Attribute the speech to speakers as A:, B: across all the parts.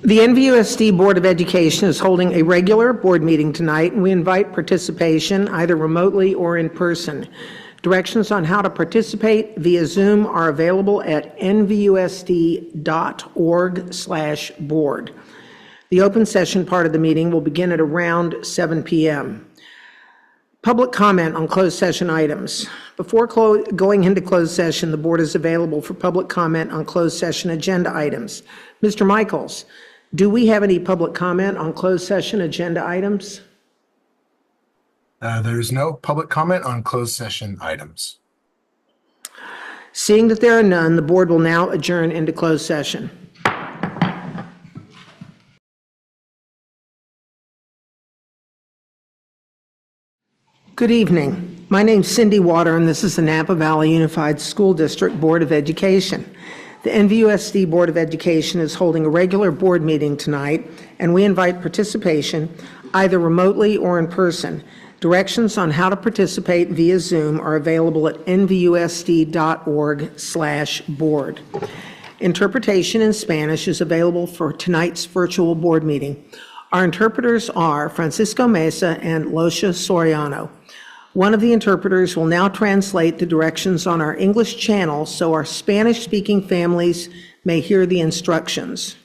A: The NVUSD Board of Education is holding a regular board meeting tonight, and we invite participation either remotely or in person. Directions on how to participate via Zoom are available at nvusd.org/board. The open session part of the meeting will begin at around 7 p.m. Public comment on closed session items. Before going into closed session, the board is available for public comment on closed session agenda items. Mr. Michaels, do we have any public comment on closed session agenda items?
B: There's no public comment on closed session items.
A: Seeing that there are none, the board will now adjourn into closed session. Good evening. My name's Cindy Water, and this is the Napa Valley Unified School District Board of Education. The NVUSD Board of Education is holding a regular board meeting tonight, and we invite participation either remotely or in person. Directions on how to participate via Zoom are available at nvusd.org/board. Interpretation in Spanish is available for tonight's virtual board meeting. Our interpreters are Francisco Mesa and Losha Soriano. One of the interpreters will now translate the directions on our English channel so our Spanish-speaking families may hear the instructions.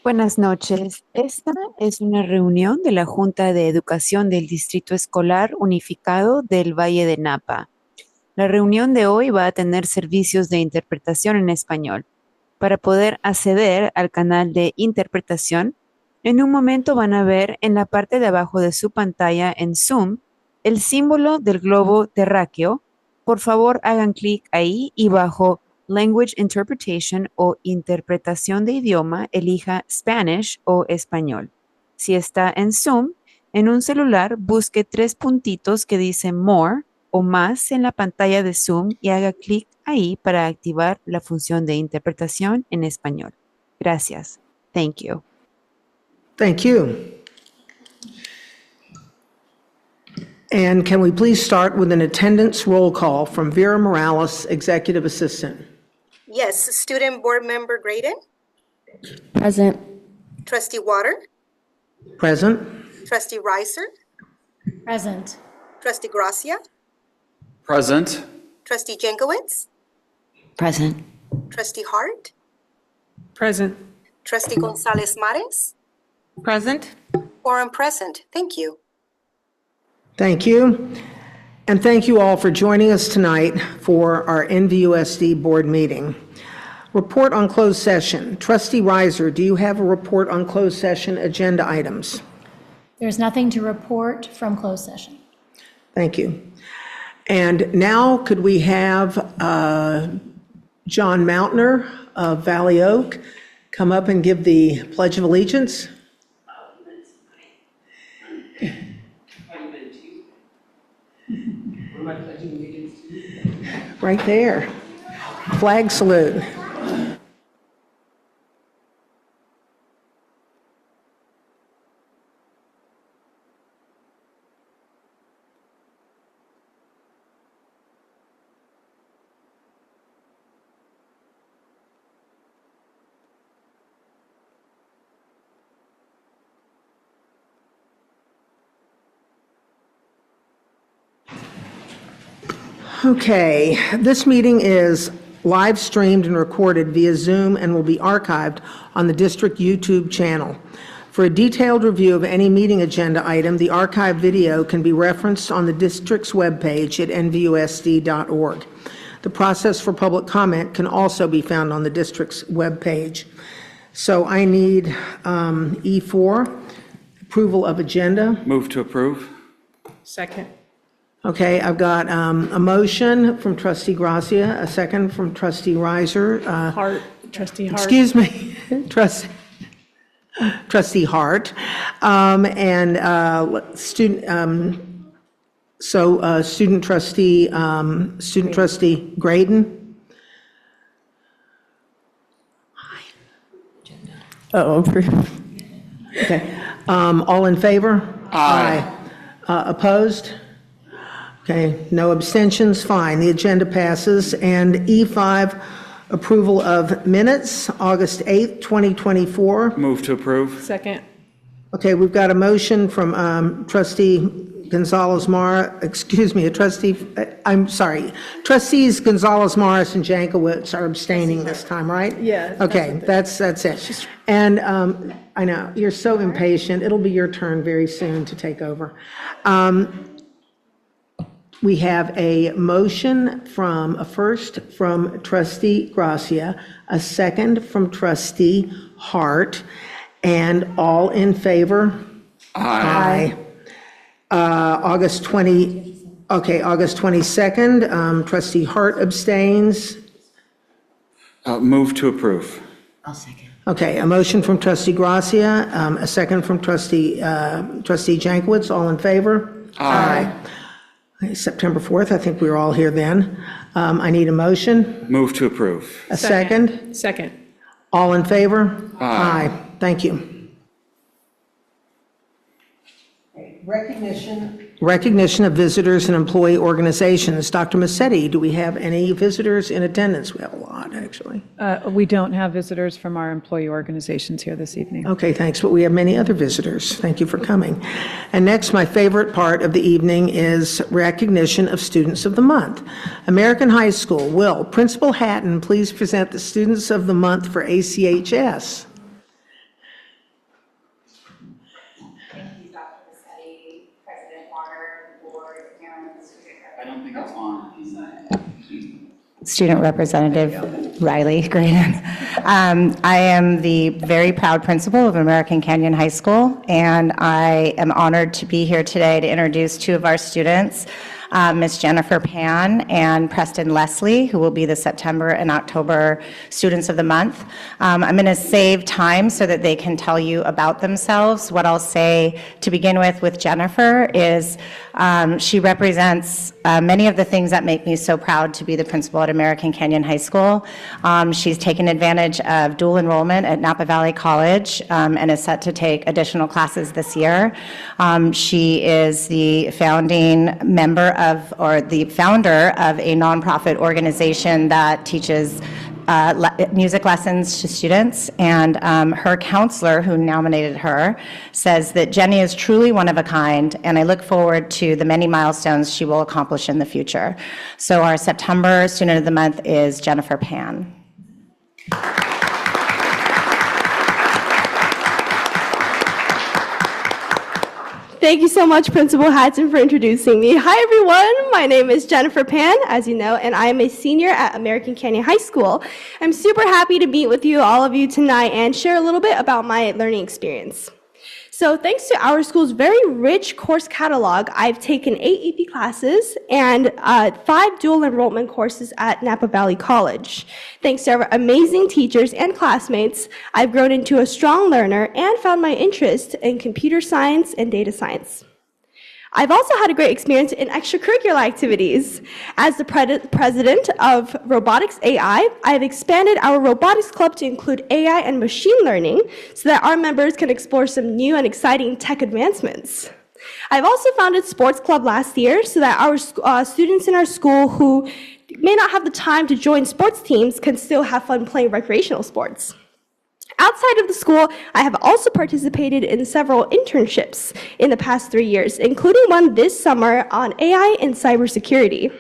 C: Buenas noches. Esta es una reunión de la Junta de Educación del Distrito Escolar Unificado del Valle de Napa. La reunión de hoy va a tener servicios de interpretación en español. Para poder acceder al canal de interpretación, en un momento van a ver en la parte de abajo de su pantalla en Zoom el símbolo del globo terráqueo. Por favor, hagan clic ahí y bajo Language Interpretation o Interpretación de Idioma, elija Spanish o Español. Si está en Zoom, en un celular, busque 3 puntitos que dicen More o más en la pantalla de Zoom y haga clic ahí para activar la función de interpretación en español. Gracias. Thank you.
A: Thank you. And can we please start with an attendance roll call from Vera Morales, Executive Assistant?
D: Yes, Student Board Member Graydon,
E: Present.
D: Trustee Water,
A: Present.
D: Trustee Reiser,
E: Present.
D: Trustee Gracia,
F: Present.
D: Trustee Jenkowitz,
E: Present.
D: Trustee Hart,
A: Present.
D: Trustee Gonzalez Mares,
A: Present.
D: Quorum present. Thank you.
A: Thank you. And thank you all for joining us tonight for our NVUSD board meeting. Report on closed session. Trustee Reiser, do you have a report on closed session agenda items?
G: There's nothing to report from closed session.
A: Thank you. And now could we have John Mountner of Valley Oak come up and give the Pledge of Allegiance? Right there. Flag salute. Okay, this meeting is live streamed and recorded via Zoom and will be archived on the district YouTube channel. For a detailed review of any meeting agenda item, the archived video can be referenced on the district's webpage at nvusd.org. The process for public comment can also be found on the district's webpage. So I need E4, approval of agenda.
F: Move to approve.
A: Second. Okay, I've got a motion from Trustee Gracia, a second from Trustee Reiser.
E: Trustee Hart.
A: Excuse me, Trustee Hart. Student Trustee Graydon.
E: Approved.
A: Okay, all in favor?
F: Aye.
A: Opposed? Okay, no abstentions, fine. The agenda passes. And E5, approval of minutes, August 8th, 2024.
F: Move to approve.
E: Second.
A: Okay, we've got a motion from trustee Gonzalez-Mara, trustees Gonzalez-Morris and Jankowicz are abstaining this time, right?
E: Yeah.
A: Okay, that's it. And I know, you're so impatient. It'll be your turn very soon to take over. We have a motion a first from trustee Gracia, a second from trustee Hart, and all in favor? Aye. August 22nd, trustee Hart abstains.
F: Move to approve.
E: I'll second.
A: Okay, a motion from trustee Gracia, a second from trustee Jankowicz, all in favor? Aye. Okay, September 4th, I think we were all here then. I need a motion,
F: Move to approve.
A: a second.
E: Second.
A: All in favor? Aye. Thank you. Recognition of visitors and employee organizations. Dr. Massetti, do we have any visitors in attendance? We have a lot, actually.
H: We don't have visitors from our employee organizations here this evening.
A: Okay, thanks, but we have many other visitors. Thank you for coming. And next, my favorite part of the evening is recognition of Students of the Month. American High School. Will Principal Hatton please present the Students of the Month for ACHS?
I: Student Representative Riley Graydon. I am the very proud principal of American Canyon High School, and I am honored to be here today to introduce two of our students, Ms. Jennifer Pan and Preston Leslie, who will be the September and October Students of the Month. I'm going to save time so that they can tell you about themselves. What I'll say to begin with Jennifer is she represents many of the things that make me so proud to be the principal at American Canyon High School. She's taken advantage of dual enrollment at Napa Valley College and is set to take additional classes this year. She is the founding member or the founder of a nonprofit organization that teaches music lessons to students, and her counselor, who nominated her, says that Jenny is truly one of a kind, and I look forward to the many milestones she will accomplish in the future. So our September Student of the Month is Jennifer Pan.
J: Thank you so much, Principal Hatton, for introducing me. Hi, everyone. My name is Jennifer Pan, as you know, and I am a senior at American Canyon High School. I'm super happy to meet with all of you tonight, and share a little bit about my learning experience. So thanks to our school's very rich course catalog, I've taken 8 AP classes and 5 dual enrollment courses at Napa Valley College. Thanks to our amazing teachers and classmates, I've grown into a strong learner and found my interest in computer science and data science. I've also had a great experience in extracurricular activities. As the president of Robotics AI, I've expanded our robotics club to include AI and machine learning so that our members can explore some new and exciting tech advancements. I've also founded Sports Club last year so that our students in our school who may not have the time to join sports teams can still have fun playing recreational sports. Outside of the school, I have also participated in several internships in the past 3 years, including one this summer on AI and cybersecurity.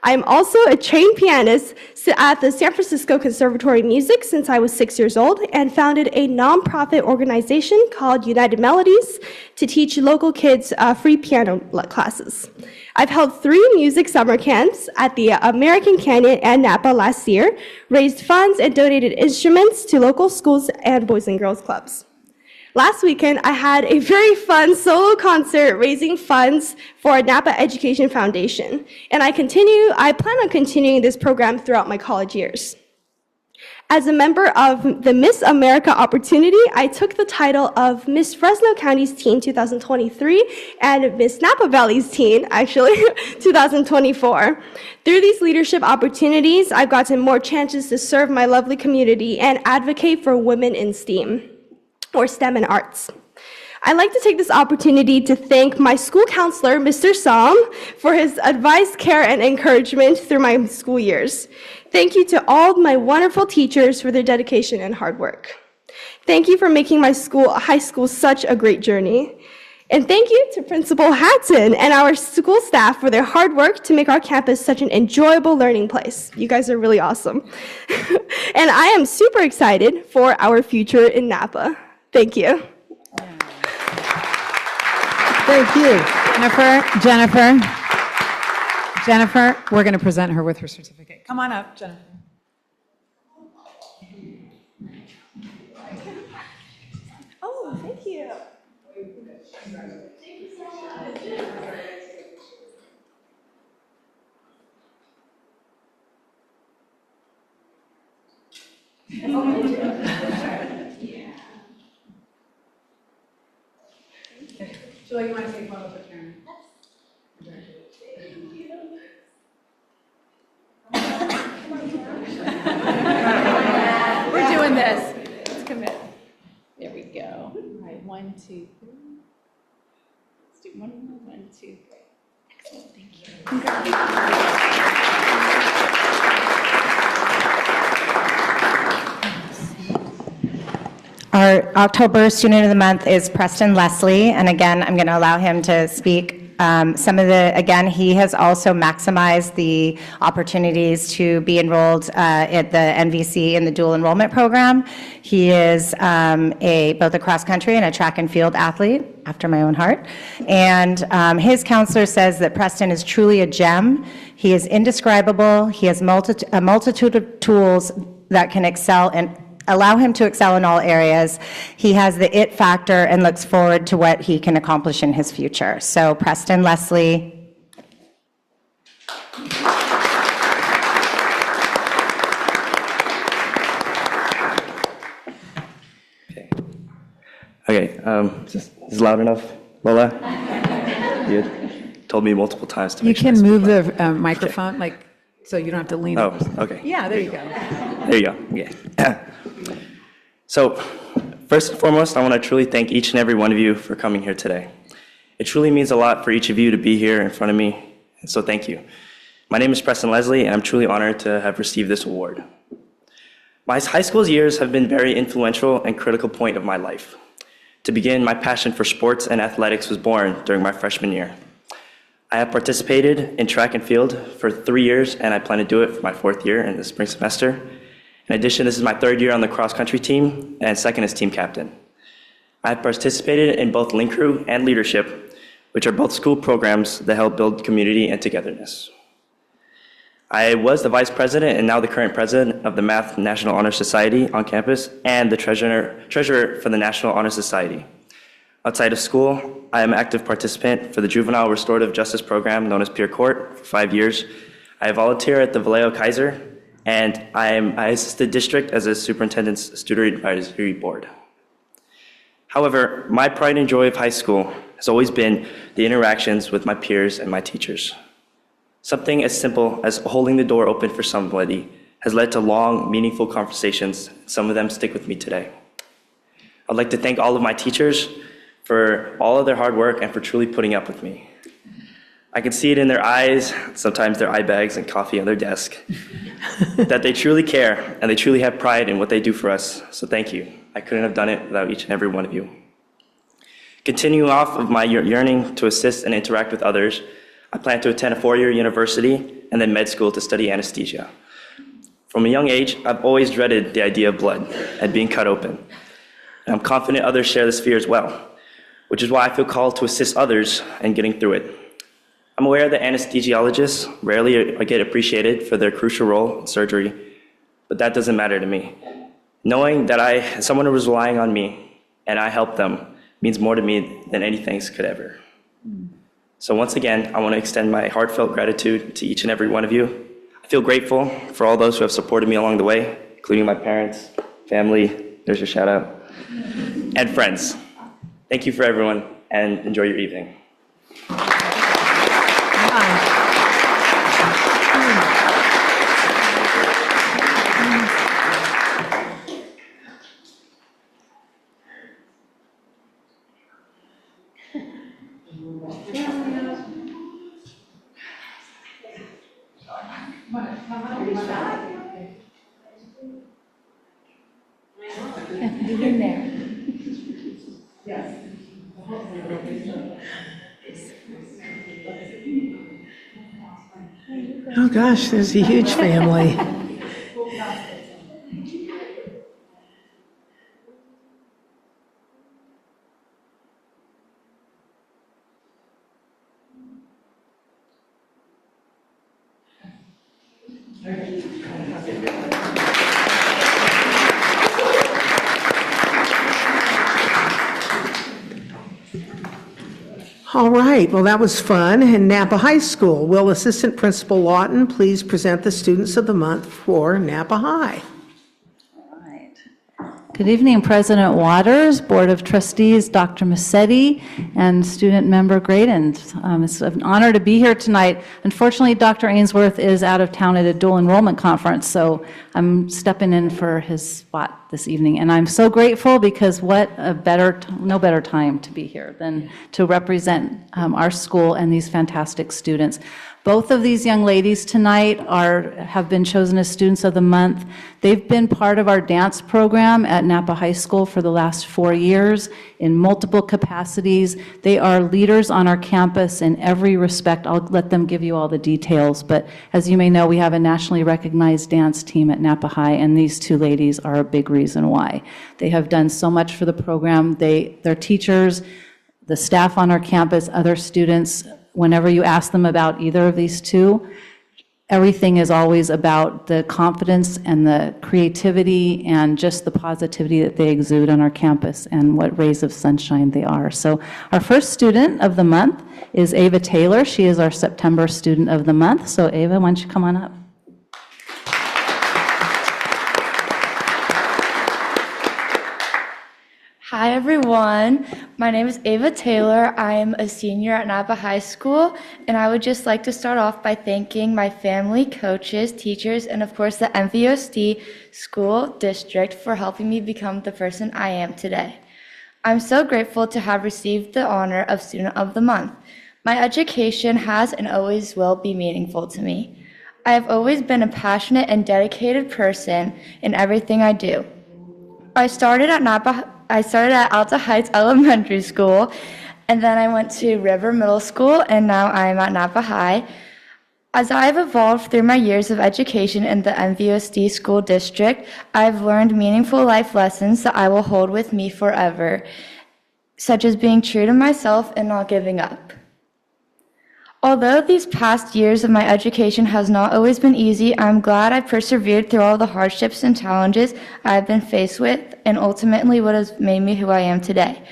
J: I am also a trained pianist at the San Francisco Conservatory of Music since I was 6 years old, and founded a nonprofit organization called United Melodies to teach local kids free piano classes. I've held 3 music summer camps at the American Canyon and Napa last year, raised funds and donated instruments to local schools and Boys and Girls Clubs. Last weekend, I had a very fun solo concert raising funds for Napa Education Foundation, and I plan on continuing this program throughout my college years. As a member of the Miss America opportunity, I took the title of Miss Fresno County's Teen 2023 and Miss Napa Valley's Teen, actually, 2024. Through these leadership opportunities, I've gotten more chances to serve my lovely community and advocate for women in STEAM, or STEM and arts. I'd like to take this opportunity to thank my school counselor, Mr. Som, for his advice, care, and encouragement through my school years. Thank you to all my wonderful teachers for their dedication and hard work. Thank you for making my high school such a great journey. And thank you to Principal Hatton and our school staff for their hard work to make our campus such an enjoyable learning place. You guys are really awesome. And I am super excited for our future in Napa. Thank you.
A: Thank you.
H: Jennifer, we're going to present her with her certificate. Come on up, Jennifer.
J: Oh, thank you.
H: Julie, you want to take one with the camera? We're doing this. Let's commit. There we go. All right, 1, 2, 3. Let's do one more. 1, 2, 3. Excellent. Thank you.
I: Our October Student of the Month is Preston Leslie, and again, I'm going to allow him to speak. Again, he has also maximized the opportunities to be enrolled at the NVC in the dual enrollment program. He is both a cross-country and a track and field athlete, after my own heart. And his counselor says that Preston is truly a gem. He is indescribable. He has a multitude of tools that can excel and allow him to excel in all areas. He has the it factor and looks forward to what he can accomplish in his future. So Preston Leslie.
K: Okay, is this loud enough, Lola? You told me multiple times to
H: You
K: make sure I
H: can
K: speak
H: move
K: loud.
H: the microphone, so you don't have to lean
K: Oh,
H: over.
K: okay.
H: Yeah, there you go.
K: There you go, yeah. So, first and foremost, I want to truly thank each and every one of you for coming here today. It truly means a lot for each of you to be here in front of me, so thank you. My name is Preston Leslie, and I'm truly honored to have received this award. My high school years have been very influential and critical point of my life. To begin, my passion for sports and athletics was born during my freshman year. I have participated in track and field for 3 years, and I plan to do it for my 4th year in the spring semester. In addition, this is my 3rd year on the cross-country team, and 2nd as team captain. I have participated in both Link Crew and Leadership, which are both school programs that help build community and togetherness. I was the vice president and now the current president of the Math National Honor Society on campus and the treasurer for the National Honor Society. Outside of school, I am an active participant for the Juvenile Restorative Justice Program known as Peer Court for 5 years. I volunteer at the Vallejo Kaiser, and I assist the district as a superintendent's student advisory board. However, my pride and joy of high school has always been the interactions with my peers and my teachers. Something as simple as holding the door open for somebody has led to long, meaningful conversations. Some of them stick with me today. I'd like to thank all of my teachers for all of their hard work and for truly putting up with me. I can see it in their eyes, sometimes their eye bags and coffee on their desk, that they truly care and they truly have pride in what they do for us. So thank you. I couldn't have done it without each and every one of you. Continuing off of my yearning to assist and interact with others, I plan to attend a 4-year university and then med school to study anesthesia. From a young age, I've always dreaded the idea of blood and being cut open. And I'm confident others share this fear as well, which is why I feel called to assist others in getting through it. I'm aware that anesthesiologists rarely get appreciated for their crucial role in surgery, but that doesn't matter to me. Knowing that someone who was relying on me and I helped them means more to me than anything could ever. So once again, I want to extend my heartfelt gratitude to each and every one of you. I feel grateful for all those who have supported me along the way, including my parents, family, there's your shout out, and friends. Thank you for everyone, and enjoy your evening.
G: Get in there.
A: Oh, gosh, there's a huge family. All right, well, that was fun. And Napa High School, will Assistant Principal Lawton please present the Students of the Month for Napa High?
L: Good evening, President Waters, Board of Trustees, Dr. Massetti, and student member Graydon. It's an honor to be here tonight. Unfortunately, Dr. Ainsworth is out of town at a dual enrollment conference, so I'm stepping in for his spot this evening. And I'm so grateful because what a no better time to be here than to represent our school and these fantastic students. Both of these young ladies tonight have been chosen as Students of the Month. They've been part of our dance program at Napa High School for the last 4 years in multiple capacities. They are leaders on our campus in every respect. I'll let them give you all the details, but as you may know, we have a nationally recognized dance team at Napa High, and these two ladies are a big reason why. They have done so much for the program. Their teachers, the staff on our campus, other students, whenever you ask them about either of these two, everything is always about the confidence and the creativity and just the positivity that they exude on our campus and what rays of sunshine they are. So our first student of the month is Ava Taylor. She is our September student of the month. So Ava, why don't you come on up?
M: Hi everyone, my name is Ava Taylor. I am a senior at Napa High School, and I would just like to start off by thanking my family, coaches, teachers, and of course the MVOSD school district for helping me become the person I am today. I'm so grateful to have received the honor of Student of the Month. My education has and always will be meaningful to me. I have always been a passionate and dedicated person in everything I do. I started at Alta Heights Elementary School, and then I went to River Middle School, and now I'm at Napa High. As I've evolved through my years of education in the MVOSD school district, I've learned meaningful life lessons that I will hold with me forever, such as being true to myself and not giving up. Although these past years of my education has not always been easy, I'm glad I persevered through all the hardships and challenges I've been faced with, and ultimately what has made me who I am today.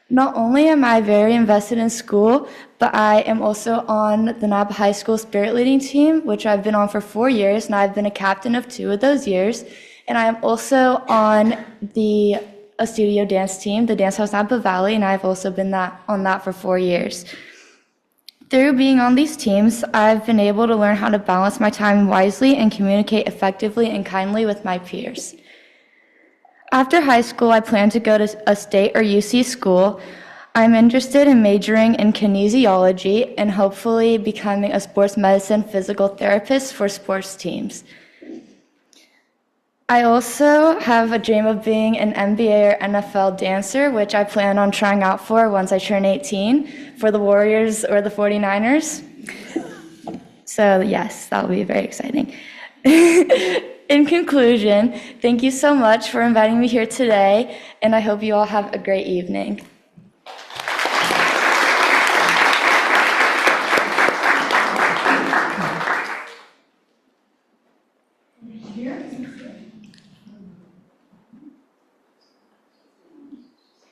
M: Not only am I very invested in school, but I am also on the Napa High School Spirit Leading Team, which I've been on for 4 years, and I've been a captain of 2 of those years. And I am also on a studio dance team, the Dance House Napa Valley, and I've also been on that for 4 years. Through being on these teams, I've been able to learn how to balance my time wisely and communicate effectively and kindly with my peers. After high school, I plan to go to a state or UC school. I'm interested in majoring in kinesiology and hopefully becoming a sports medicine physical therapist for sports teams. I also have a dream of being an NBA or NFL dancer, which I plan on trying out for once I turn 18 for the Warriors or the 49ers. So yes, that will be very exciting. In conclusion, thank you so much for inviting me here today, and I hope you all have a great evening.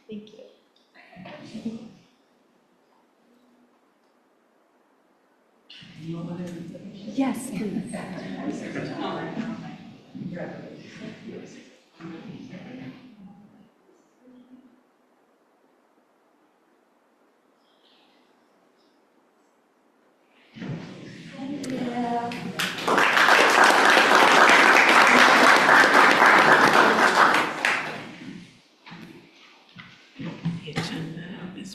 M: Thank you. Yes, please.
A: The agenda is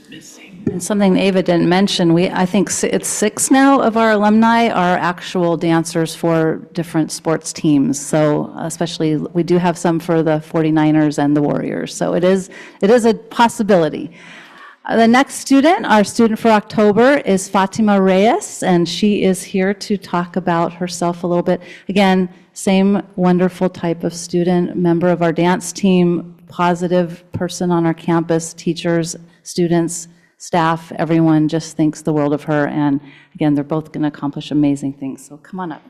L: And something Ava didn't mention, I think it's 6 now of our alumni are actual dancers for different sports teams. So especially, we do have some for the 49ers and the Warriors. So it is a possibility. The next student, our student for October, is Fatima Reyes, and she is here to talk about herself a little bit. Again, same wonderful type of student, member of our dance team, positive person on our campus, teachers, students, staff, everyone just thinks the world of her. And again, they're both going to accomplish amazing things. So come on up.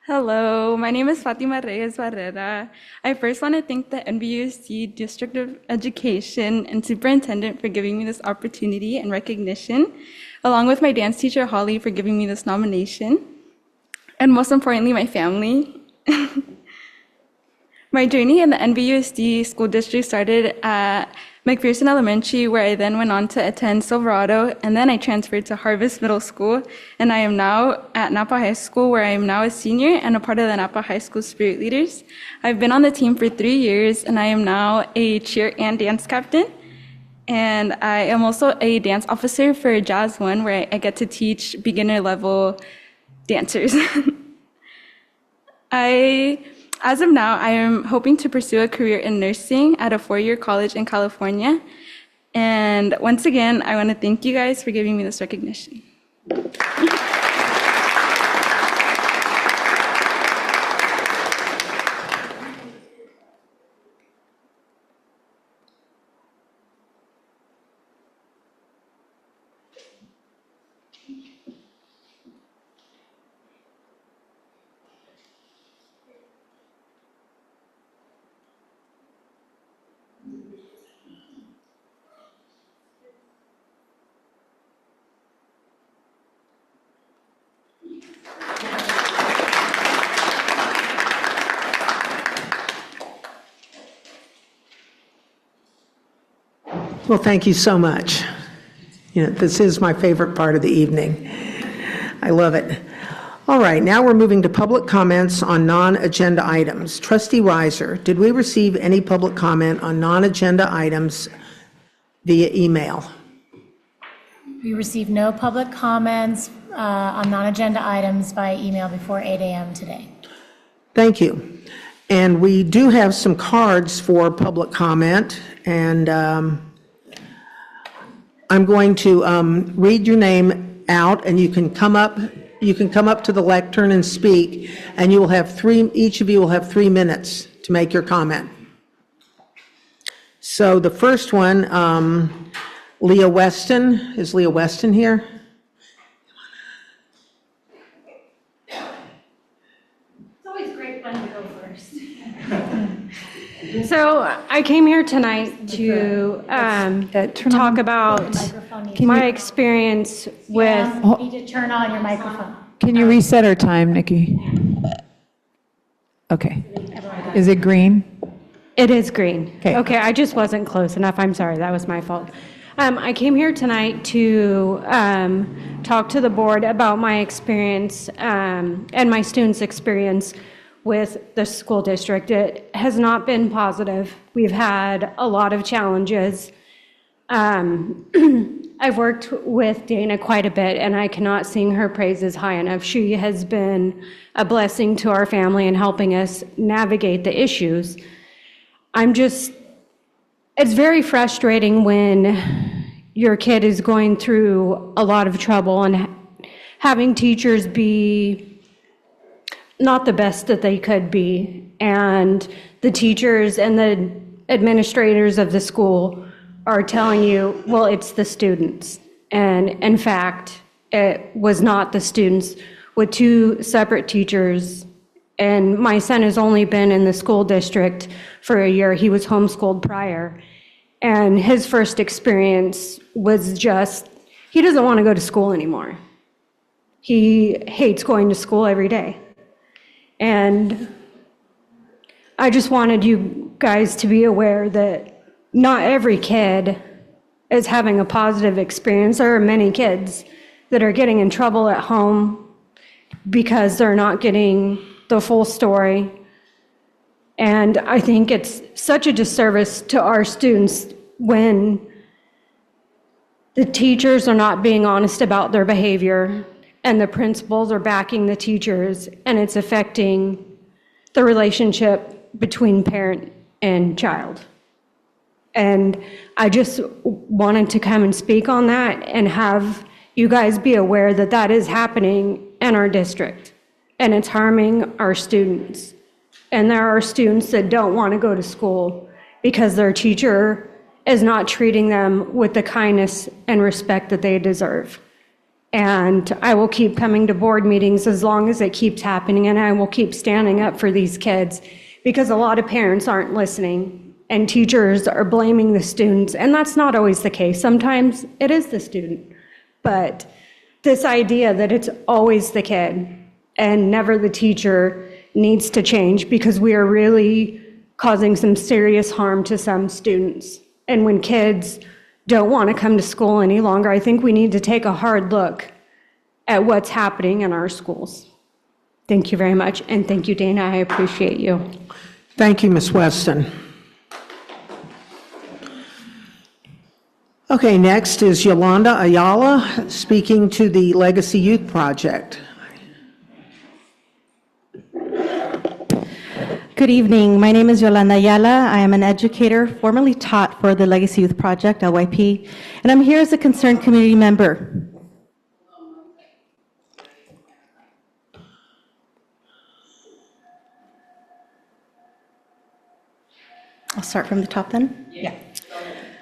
N: Hello, my name is Fatima Reyes Barrera. I first want to thank the NBUSD District of Education and Superintendent for giving me this opportunity and recognition, along with my dance teacher, Holly, for giving me this nomination, and most importantly, my family. My journey in the NBUSD school district started at McPherson Elementary, where I then went on to attend Silverado, and then I transferred to Harvest Middle School, and I am now at Napa High School, where I am now a senior and a part of the Napa High School Spirit Leaders. I've been on the team for 3 years, and I am now a cheer and dance captain, and I am also a dance officer for Jazz One, where I get to teach beginner level dancers. As of now, I am hoping to pursue a career in nursing at a 4-year college in California. And once again, I want to thank you guys for giving me this recognition.
A: Well, thank you so much. This is my favorite part of the evening. I love it. All right, now we're moving to public comments on non-agenda items. Trustee Reiser, did we receive any public comment on non-agenda items via email?
G: We received no public comments on non-agenda items by email before 8 a.m. today.
A: Thank you. And we do have some cards for public comment, and I'm going to read your name out, and you can come up to the lectern and speak, and you will have each of you will have 3 minutes to make your comment. So the first one, Leah Weston. Is Leah Weston here?
O: It's always great fun to go first. So I came here tonight to talk about my experience with...
G: You need to turn on your microphone.
P: Can you reset our time, Nikki? Okay. Is it green?
O: It is green.
P: Okay.
O: Okay, I just wasn't close enough. I'm sorry, that was my fault. I came here tonight to talk to the board about my experience and my students' experience with the school district. It has not been positive. We've had a lot of challenges. I've worked with Dana quite a bit, and I cannot sing her praises high enough. She has been a blessing to our family in helping us navigate the issues. It's very frustrating when your kid is going through a lot of trouble and having teachers be not the best that they could be, and the teachers and the administrators of the school are telling you, well, it's the students. And in fact, it was not the students, with 2 separate teachers. And my son has only been in the school district for a year. He was homeschooled prior. And his first experience was just, he doesn't want to go to school anymore. He hates going to school every day. And I just wanted you guys to be aware that not every kid is having a positive experience. There are many kids that are getting in trouble at home because they're not getting the full story. And I think it's such a disservice to our students when the teachers are not being honest about their behavior and the principals are backing the teachers, and it's affecting the relationship between parent and child. And I just wanted to come and speak on that and have you guys be aware that that is happening in our district, and it's harming our students. And there are students that don't want to go to school because their teacher is not treating them with the kindness and respect that they deserve. And I will keep coming to board meetings as long as it keeps happening, and I will keep standing up for these kids because a lot of parents aren't listening and teachers are blaming the students, and that's not always the case. Sometimes it is the student, but this idea that it's always the kid and never the teacher needs to change, because we are really causing some serious harm to some students. And when kids don't want to come to school any longer, I think we need to take a hard look at what's happening in our schools. Thank you very much, and thank you, Dana. I appreciate you.
A: Thank you, Ms. Weston. Okay, next is Yolanda Ayala speaking to the Legacy Youth Project.
Q: Good evening. My name is Yolanda Ayala. I am an educator formerly taught for the Legacy Youth Project, LYP, and I'm here as a concerned community member. I'll start from the top then? Yeah.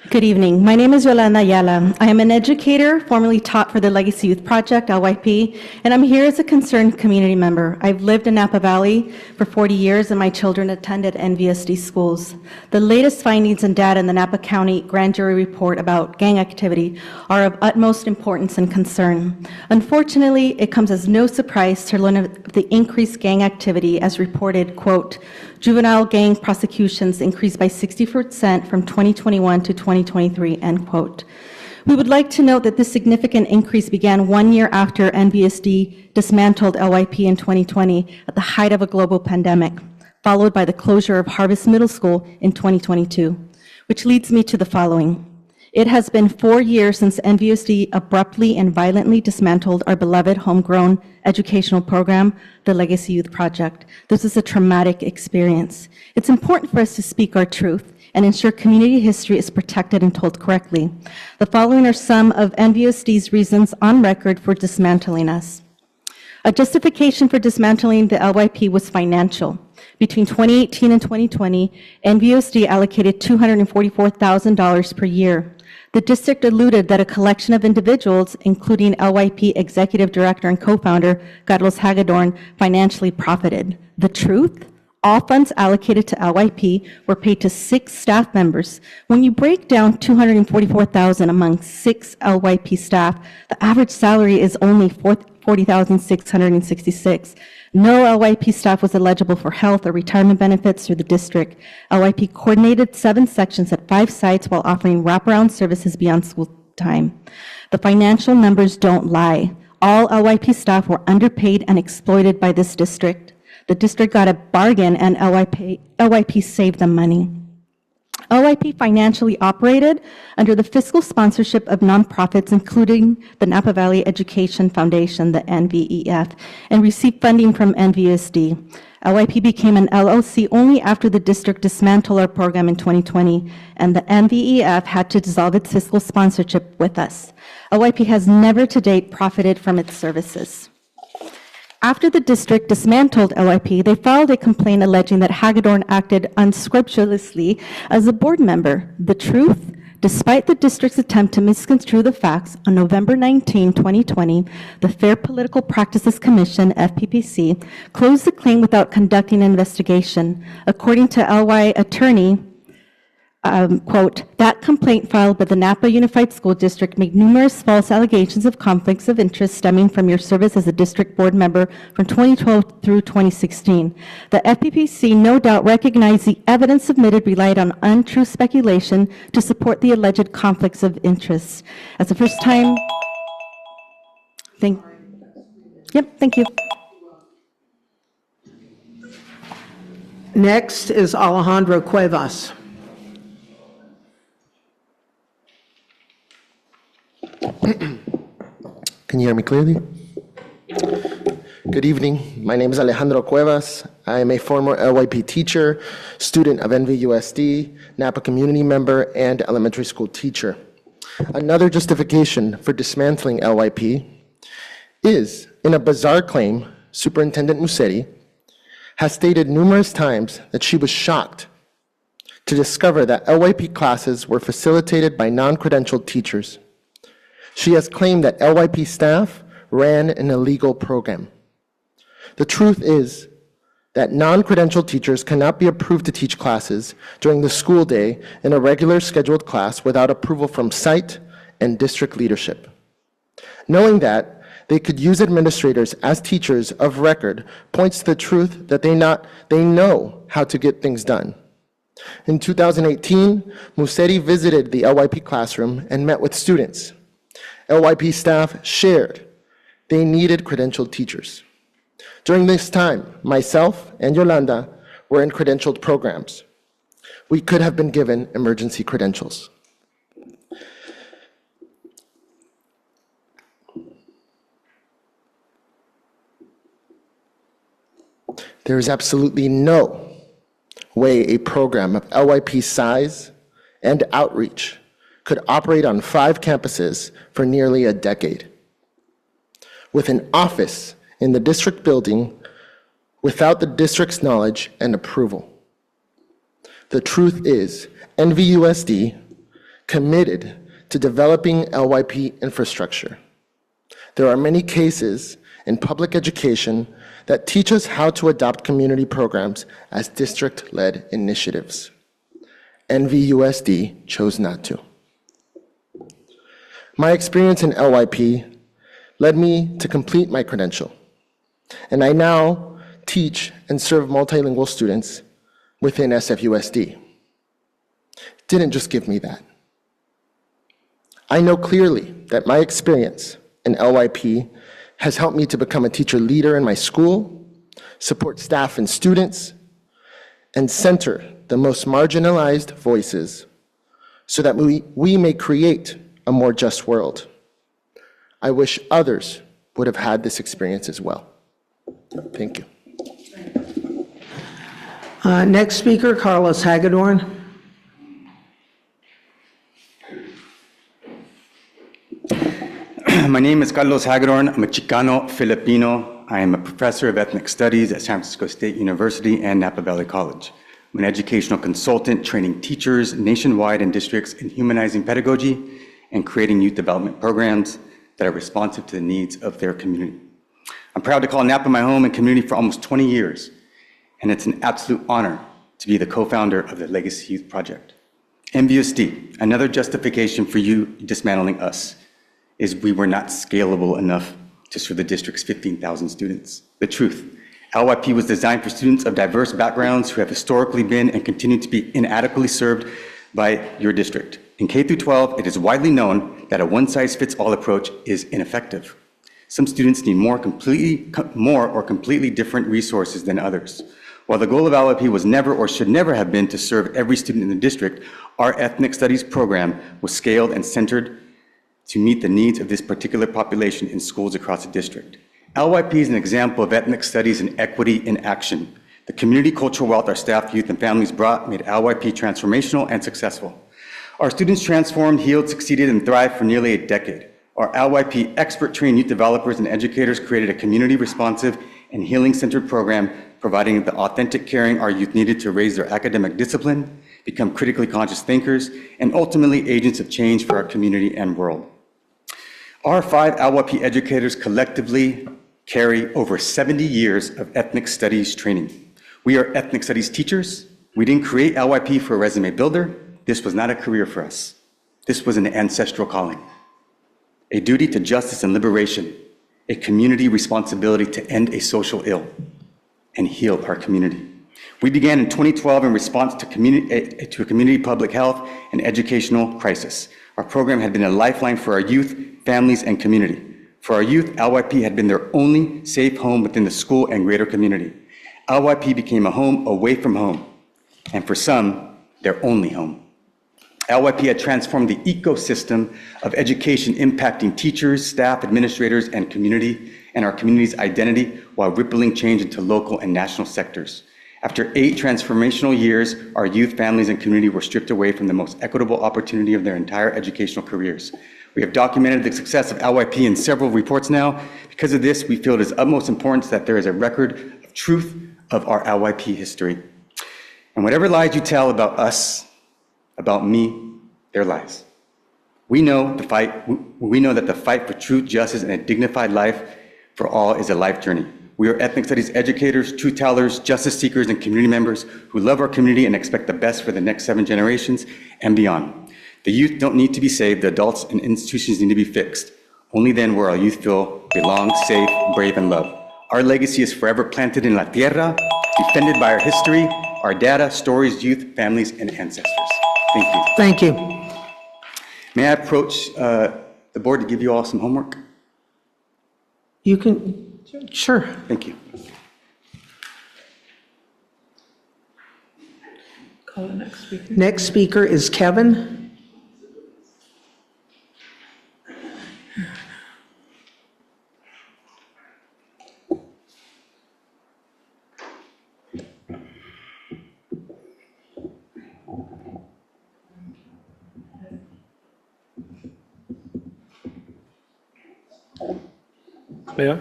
Q: Good evening. My name is Yolanda Ayala. I am an educator formerly taught for the Legacy Youth Project, LYP, and I'm here as a concerned community member. I've lived in Napa Valley for 40 years, and my children attended NVSD schools. The latest findings and data in the Napa County Grand Jury report about gang activity are of utmost importance and concern. Unfortunately, it comes as no surprise to learn of the increased gang activity as reported, quote, juvenile gang prosecutions increased by 60% from 2021 to 2023, end quote. We would like to note that this significant increase began 1 year after NVSD dismantled LYP in 2020 at the height of a global pandemic, followed by the closure of Harvest Middle School in 2022, which leads me to the following. It has been 4 years since NVSD abruptly and violently dismantled our beloved homegrown educational program, the Legacy Youth Project. This is a traumatic experience. It's important for us to speak our truth and ensure community history is protected and told correctly. The following are some of NVSD's reasons on record for dismantling us. A justification for dismantling the LYP was financial. Between 2018 and 2020, NVSD allocated $244,000 per year. The district alluded that a collection of individuals, including LYP executive director and co-founder Carlos Hagedorn, financially profited. The truth? All funds allocated to LYP were paid to 6 staff members. When you break down $244,000 among 6 LYP staff, the average salary is only $40,666. No LYP staff was eligible for health or retirement benefits through the district. LYP coordinated 7 sections at 5 sites while offering wraparound services beyond school time. The financial numbers don't lie. All LYP staff were underpaid and exploited by this district. The district got a bargain, and LYP saved them money. LYP financially operated under the fiscal sponsorship of nonprofits, including the Napa Valley Education Foundation, the NVEF, and received funding from NVSD. LYP became an LLC only after the district dismantled our program in 2020, and the NVEF had to dissolve its fiscal sponsorship with us. LYP has never to date profited from its services. After the district dismantled LYP, they filed a complaint alleging that Hagedorn acted unscrupulously as a board member. The truth? Despite the district's attempt to misconstrue the facts, on November 19, 2020, the Fair Political Practices Commission, FPPC, closed the claim without conducting an investigation. According to LY attorney, quote, that complaint filed by the Napa Unified School District made numerous false allegations of conflicts of interest stemming from your service as a district board member from 2012 through 2016. The FPPC no doubt recognized the evidence submitted relied on untrue speculation to support the alleged conflicts of interest. As the first time, thank you.
A: Next is Alejandro Cuevas.
R: Can you hear me clearly? Good evening. My name is Alejandro Cuevas. I am a former LYP teacher, student of NVUSD, Napa community member, and elementary school teacher. Another justification for dismantling LYP is, in a bizarre claim, Superintendent Musetti has stated numerous times that she was shocked to discover that LYP classes were facilitated by non-credentialed teachers. She has claimed that LYP staff ran an illegal program. The truth is that non-credentialed teachers cannot be approved to teach classes during the school day in a regular scheduled class without approval from site and district leadership. Knowing that they could use administrators as teachers of record points to the truth that they know how to get things done. In 2018, Musetti visited the LYP classroom and met with students. LYP staff shared they needed credentialed teachers. During this time, myself and Yolanda were in credentialed programs. We could have been given emergency credentials. There is absolutely no way a program of LYP size and outreach could operate on 5 campuses for nearly a decade, with an office in the district building without the district's knowledge and approval. The truth is, NVUSD committed to developing LYP infrastructure. There are many cases in public education that teach us how to adopt community programs as district-led initiatives. NVUSD chose not to. My experience in LYP led me to complete my credential, and I now teach and serve multilingual students within SFUSD. It didn't just give me that. I know clearly that my experience in LYP has helped me to become a teacher leader in my school, support staff and students, and center the most marginalized voices so that we may create a more just world. I wish others would have had this experience as well. Thank you.
A: Next speaker, Carlos Hagedorn.
S: My name is Carlos Hagedorn. I'm a Chicano Filipino. I am a professor of ethnic studies at San Francisco State University and Napa Valley College. I'm an educational consultant training teachers nationwide in districts in humanizing pedagogy and creating youth development programs that are responsive to the needs of their community. I'm proud to call Napa my home and community for almost 20 years, and it's an absolute honor to be the co-founder of the Legacy Youth Project. NVUSD, another justification for you dismantling us, is we were not scalable enough to serve the district's 15,000 students. The truth, LYP was designed for students of diverse backgrounds who have historically been and continue to be inadequately served by your district. In K through 12, it is widely known that a one-size-fits-all approach is ineffective. Some students need more or completely different resources than others. While the goal of LYP was never or should never have been to serve every student in the district, our ethnic studies program was scaled and centered to meet the needs of this particular population in schools across the district. LYP is an example of ethnic studies and equity in action. The community cultural wealth our staff, youth, and families brought made LYP transformational and successful. Our students transformed, healed, succeeded, and thrived for nearly a decade. Our LYP expert-trained youth developers and educators created a community-responsive and healing-centered program providing the authentic caring our youth needed to raise their academic discipline, become critically conscious thinkers, and ultimately agents of change for our community and world. Our 5 LYP educators collectively carry over 70 years of ethnic studies training. We are ethnic studies teachers. We didn't create LYP for a resume builder. This was not a career for us. This was an ancestral calling, a duty to justice and liberation, a community responsibility to end a social ill and heal our community. We began in 2012 in response to a community public health and educational crisis. Our program had been a lifeline for our youth, families, and community. For our youth, LYP had been their only safe home within the school and greater community. LYP became a home away from home, and for some, their only home. LYP had transformed the ecosystem of education, impacting teachers, staff, administrators, and community, and our community's identity, while rippling change into local and national sectors. After 8 transformational years, our youth, families, and community were stripped away from the most equitable opportunity of their entire educational careers. We have documented the success of LYP in several reports now. Because of this, we feel it is of utmost importance that there is a record of truth of our LYP history. And whatever lies you tell about us, about me, they're lies. We know that the fight for truth, justice, and a dignified life for all is a life journey. We are ethnic studies educators, truth tellers, justice seekers, and community members who love our community and expect the best for the next 7 generations and beyond. The youth don't need to be saved, the adults and institutions need to be fixed. Only then will our youth feel belong, safe, brave, and loved. Our legacy is forever planted in la tierra, defended by our history, our data, stories, youth, families, and ancestors. Thank you.
A: Thank you.
S: May I approach the board to give you all some homework?
A: You can, sure.
S: Thank you.
P: Call the next speaker.
A: Next speaker is Kevin.
T: Yeah.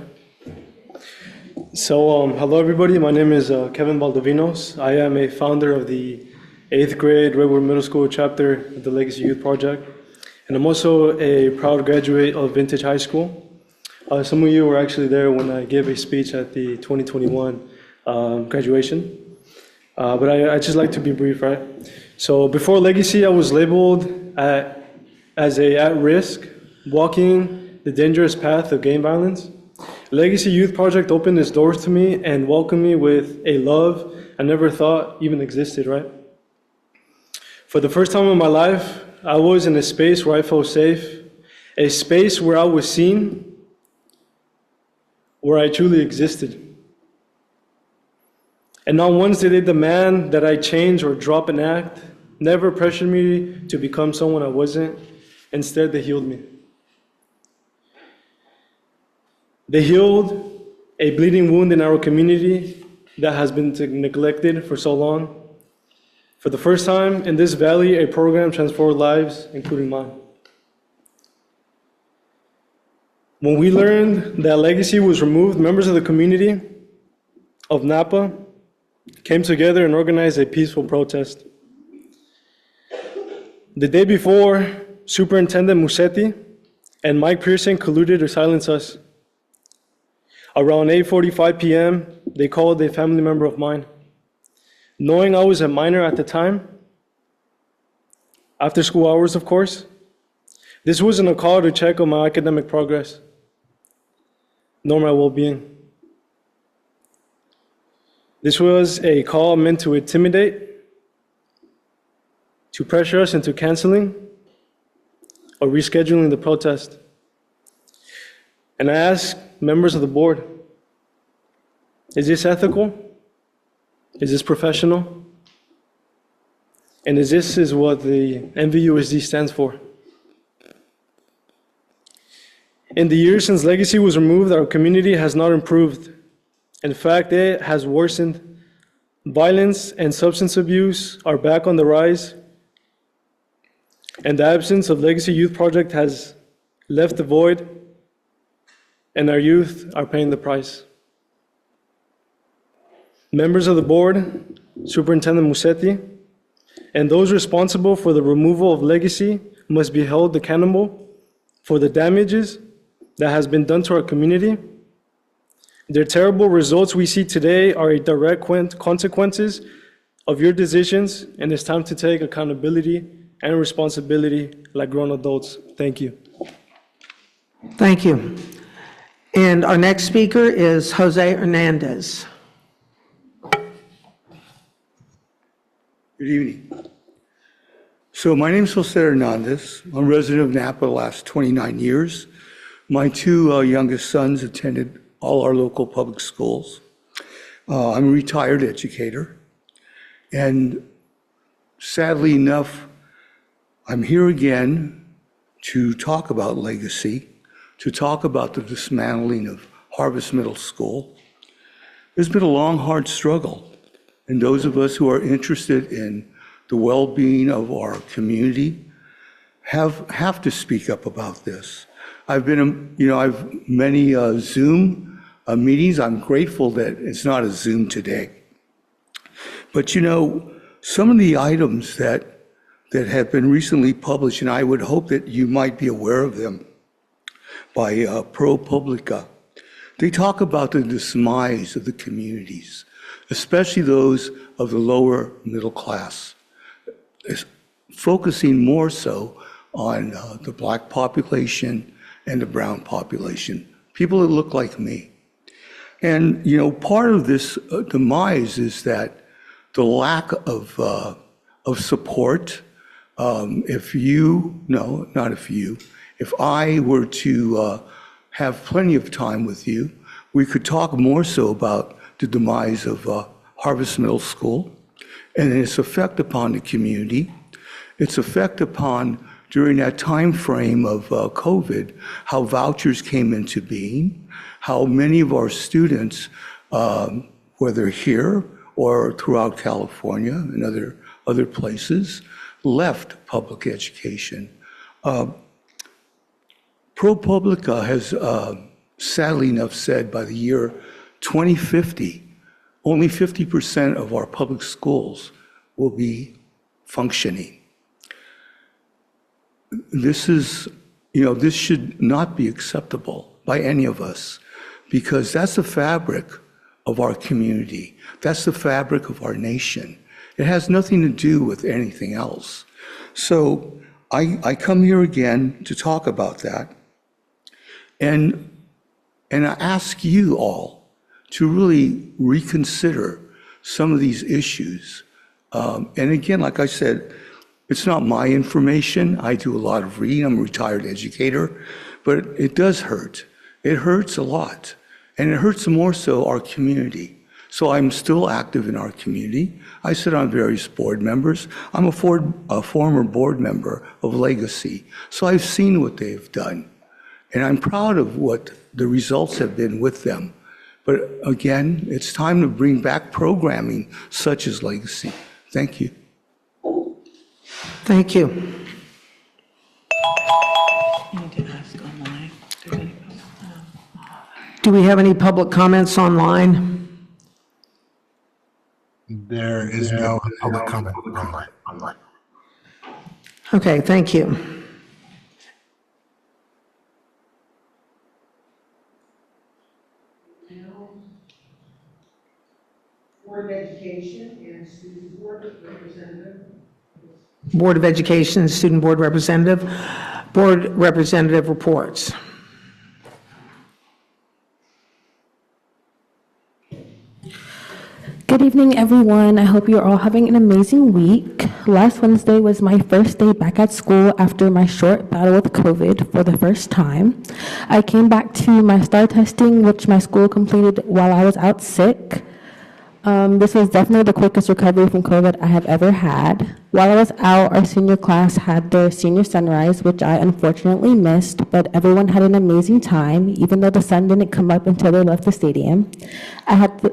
T: So, hello everybody. My name is Kevin Baldovinos. I am a founder of the 8th grade Redwood Middle School chapter of the Legacy Youth Project. And I'm also a proud graduate of Vintage High School. Some of you were actually there when I gave a speech at the 2021 graduation. But I just like to be brief, right? So before Legacy, I was labeled as at risk, walking the dangerous path of gang violence. Legacy Youth Project opened its doors to me and welcomed me with a love I never thought even existed, right? For the first time in my life, I was in a space where I felt safe, a space where I was seen, where I truly existed. And not once did they demand that I change or drop an act, never pressured me to become someone I wasn't. Instead, they healed me. They healed a bleeding wound in our community that has been neglected for so long. For the first time in this valley, a program transformed lives, including mine. When we learned that Legacy was removed, members of the community of Napa came together and organized a peaceful protest. The day before, Superintendent Musetti and Mike Pearson colluded to silence us. Around 8:45 p.m., they called a family member of mine. Knowing I was a minor at the time, after school hours, of course, this wasn't a call to check on my academic progress, nor my well-being. This was a call meant to intimidate, to pressure us into canceling or rescheduling the protest. And I asked members of the board, is this ethical? Is this professional? And is this what the NVUSD stands for? In the years since Legacy was removed, our community has not improved. In fact, it has worsened. Violence and substance abuse are back on the rise. And the absence of Legacy Youth Project has left the void, and our youth are paying the price. Members of the board, Superintendent Musetti, and those responsible for the removal of Legacy must be held accountable for the damages that has been done to our community. The terrible results we see today are a direct consequences of your decisions, and it's time to take accountability and responsibility like grown adults. Thank you.
A: Thank you. And our next speaker is Jose Hernandez.
U: Good evening. So my name is Jose Hernandez. I'm a resident of Napa the last 29 years. My 2 youngest sons attended all our local public schools. I'm a retired educator, and sadly enough, I'm here again to talk about legacy, to talk about the dismantling of Harvest Middle School. It's been a long, hard struggle, and those of us who are interested in the well-being of our community have to speak up about this. I've been, I've many Zoom meetings. I'm grateful that it's not a Zoom today. But some of the items that have been recently published, and I would hope that you might be aware of them, by ProPublica, they talk about the demise of the communities, especially those of the lower middle class, focusing more so on the Black population and the brown population, people that look like me. And, part of this demise is that the lack of support. If I were to have plenty of time with you, we could talk more so about the demise of Harvest Middle School and its effect upon the community, its effect upon, during that time frame of COVID, how vouchers came into being, how many of our students, whether here or throughout California and other places, left public education. ProPublica has, sadly enough, said by the year 2050, only 50% of our public schools will be functioning. This should not be acceptable by any of us, because that's the fabric of our community. That's the fabric of our nation. It has nothing to do with anything else. So I come here again to talk about that. And I ask you all to really reconsider some of these issues. And again, like I said, it's not my information. I do a lot of reading. I'm a retired educator. But it does hurt. It hurts a lot. And it hurts more so our community. So I'm still active in our community. I sit on various board members. I'm a former board member of Legacy. So I've seen what they've done. And I'm proud of what the results have been with them. But again, it's time to bring back programming such as Legacy. Thank you.
A: Thank you. Do we have any public comments online?
B: There is no public comment online.
A: Okay, thank you.
V: Board of Education and Student Board Representative.
A: Board of Education, Student Board Representative. Board Representative reports.
W: Good evening, everyone. I hope you're all having an amazing week. Last Wednesday was my first day back at school after my short battle with COVID for the first time. I came back to my STAR testing, which my school completed while I was out sick. This was definitely the quickest recovery from COVID I have ever had. While I was out, our senior class had their senior sunrise, which I unfortunately missed, but everyone had an amazing time, even though the sun didn't come up until they left the stadium. I had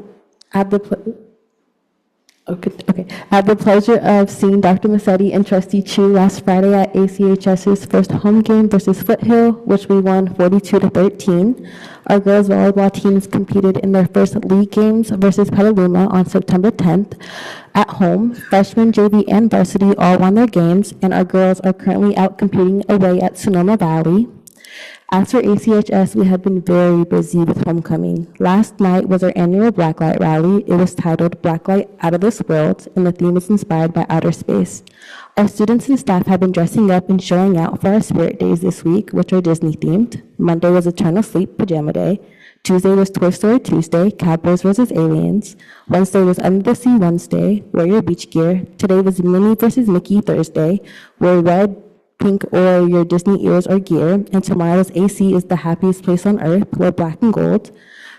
W: the pleasure of seeing Dr. Massetti and Trustee Chu last Friday at ACHS's first home game versus Foothill, which we won 42-13. Our girls volleyball teams competed in their first league games versus Petaluma on September 10th. At home, freshmen, JV, and varsity all won their games, and our girls are currently out competing away at Sonoma Valley. As for ACHS, we have been very busy with homecoming. Last night was our annual Blacklight rally. It was titled Blacklight Out of This World, and the theme was inspired by outer space. Our students and staff have been dressing up and showing out for our Spirit Days this week, which are Disney themed. Monday was Eternal Sleep Pajama Day. Tuesday was Toy Story Tuesday, Cowboys vs. Aliens. Wednesday was Under the Sea Wednesday, wear your beach gear. Today was Minnie vs. Mickey Thursday, wear red, pink, or your Disney ears or gear. And tomorrow's AC is the happiest place on earth, wear black and gold.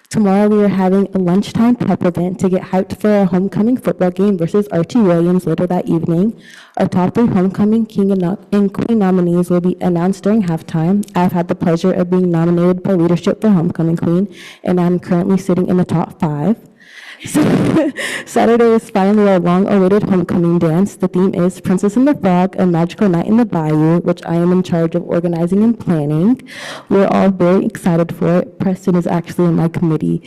W: Tomorrow we are having a lunchtime pep event to get hyped for our homecoming football game versus Archie Williams later that evening. Our top 3 homecoming king and queen nominees will be announced during halftime. I've had the pleasure of being nominated by leadership for homecoming queen, and I'm currently sitting in the top 5. So, Saturday is finally our long-awaited homecoming dance. The theme is Princess and the Frog, A Magical Night in the Bayou, which I am in charge of organizing and planning. We're all very excited for it. Preston is actually in my committee.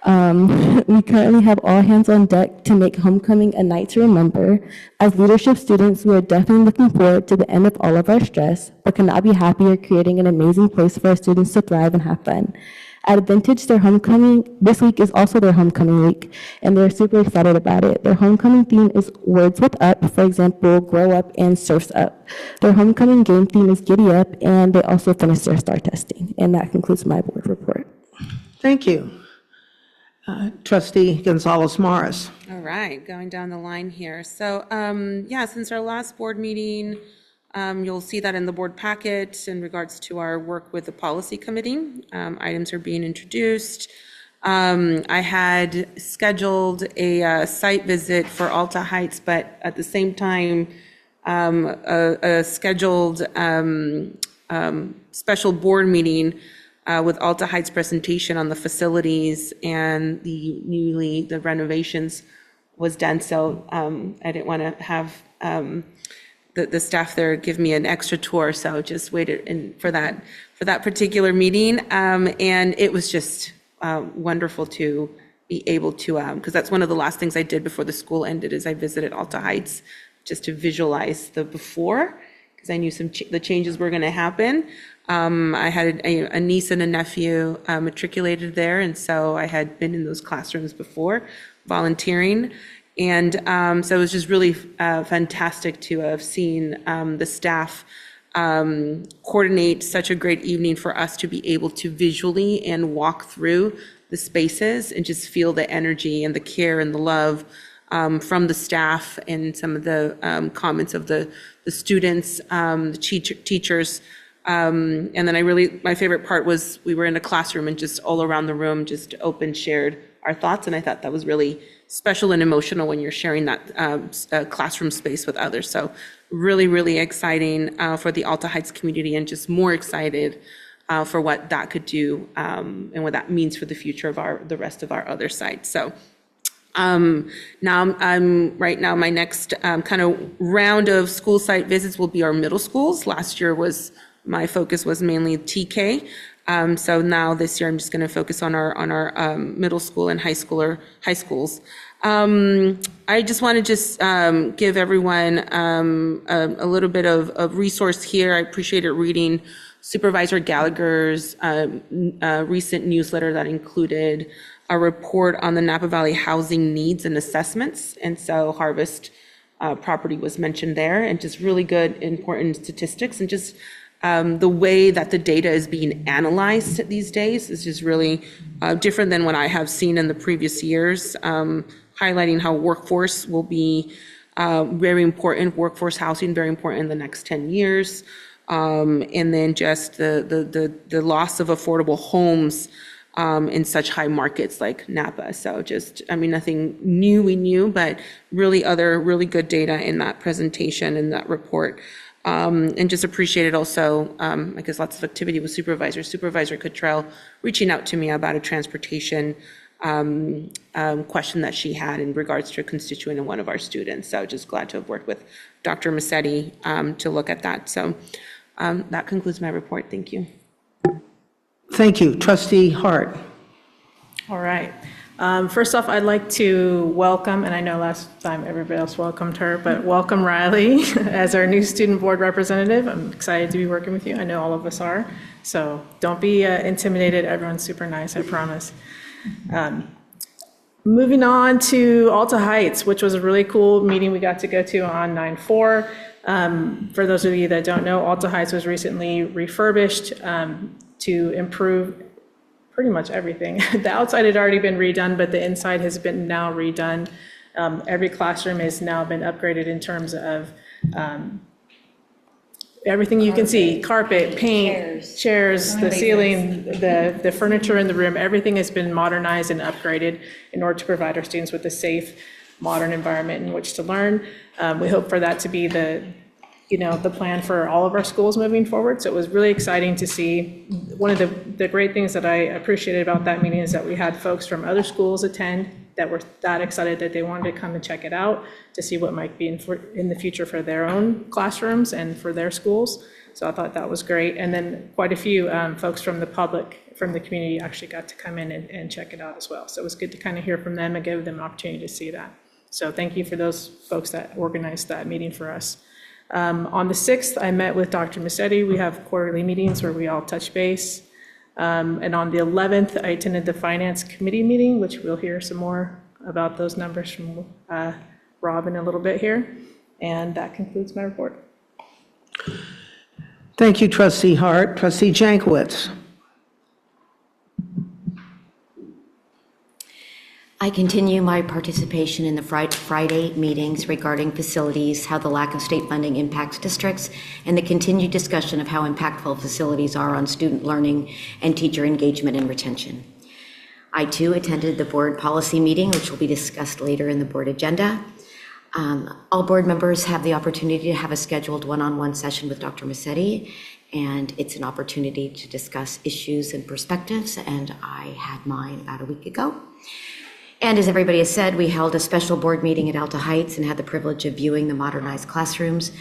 W: We currently have all hands on deck to make homecoming a night to remember. As leadership students, we are definitely looking forward to the end of all of our stress, but cannot be happier creating an amazing place for our students to thrive and have fun. At Vintage, this week is also their homecoming week, and they're super excited about it. Their homecoming theme is Words with Up, for example, Grow Up and Surfs Up. Their homecoming game theme is Giddy Up, and they also finished their STAR testing. And that concludes my board report.
A: Thank you. Trustee Gonzalez Morris.
C: All right, going down the line here. So, since our last board meeting, you'll see that in the board packet in regards to our work with the policy committee. Items are being introduced. I had scheduled a site visit for Alta Heights, but at the same time, a scheduled special board meeting with Alta Heights presentation on the facilities and the renovations was done. So I didn't want to have the staff there give me an extra tour, so just waited for that particular meeting, and it was just wonderful to be able to, because that's one of the last things I did before the school ended, is I visited Alta Heights just to visualize the before, because I knew the changes were going to happen. I had a niece and a nephew matriculated there, and so I had been in those classrooms before, volunteering. And so it was just really fantastic to have seen the staff coordinate such a great evening for us to be able to visually and walk through the spaces and just feel the energy and the care and the love from the staff and some of the comments of the students, the teachers. And then my favorite part was we were in a classroom and just all around the room, just open, shared our thoughts. And I thought that was really special and emotional when you're sharing that classroom space with others. So really, really exciting for the Alta Heights community, and just more excited for what that could do and what that means for the future of the rest of our other sites. So right now my next kind of round of school site visits will be our middle schools. Last year my focus was mainly TK. So now this year I'm just going to focus on our middle school and high schools. I just want to give everyone a little bit of resource here. I appreciated reading Supervisor Gallagher's recent newsletter that included a report on the Napa Valley housing needs and assessments. And so Harvest property was mentioned there, and just really good, important statistics, and just the way that the data is being analyzed these days is just really different than what I have seen in the previous years, highlighting how workforce will be very important, workforce housing very important in the next 10 years, and then just the loss of affordable homes in such high markets like Napa. So nothing new we knew, but really other really good data in that presentation and that report. And just appreciated also, I guess, lots of activity with Supervisor Cottrell reaching out to me about a transportation question that she had in regards to a constituent and one of our students. So just glad to have worked with Dr. Massetti to look at that. So that concludes my report. Thank you.
A: Thank you. Trustee Hart.
P: All right. First off, I'd like to welcome, and I know last time everybody else welcomed her, but welcome Riley as our new student board representative. I'm excited to be working with you. I know all of us are. So don't be intimidated. Everyone's super nice, I promise. Moving on to Alta Heights, which was a really cool meeting we got to go to on 9/4. For those of you that don't know, Alta Heights was recently refurbished to improve pretty much everything. The outside had already been redone, but the inside has been now redone. Every classroom has now been upgraded in terms of everything you can see, carpet, paint, chairs, the ceiling, the furniture in the room, everything has been modernized and upgraded in order to provide our students with a safe, modern environment in which to learn. We hope for that to be the plan for all of our schools moving forward. So it was really exciting to see. One of the great things that I appreciated about that meeting is that we had folks from other schools attend that were that excited that they wanted to come and check it out to see what might be in the future for their own classrooms and for their schools. So I thought that was great. And then quite a few folks from the public, from the community actually got to come in and check it out as well. So it was good to kind of hear from them and give them an opportunity to see that. So thank you for those folks that organized that meeting for us. On the 6th, I met with Dr. Massetti. We have quarterly meetings where we all touch base. And on the 11th, I attended the Finance Committee meeting, which we'll hear some more about those numbers from Rob in a little bit here. And that concludes my report.
A: Thank you, Trustee Hart. Trustee Jankowicz.
D: I continue my participation in the Friday meetings regarding facilities, how the lack of state funding impacts districts, and the continued discussion of how impactful facilities are on student learning and teacher engagement and retention. I too attended the board policy meeting, which will be discussed later in the board agenda. All board members have the opportunity to have a scheduled one-on-one session with Dr. Massetti, and it's an opportunity to discuss issues and perspectives, and I had mine about a week ago. And as everybody has said, we held a special board meeting at Alta Heights and had the privilege of viewing the modernized classrooms.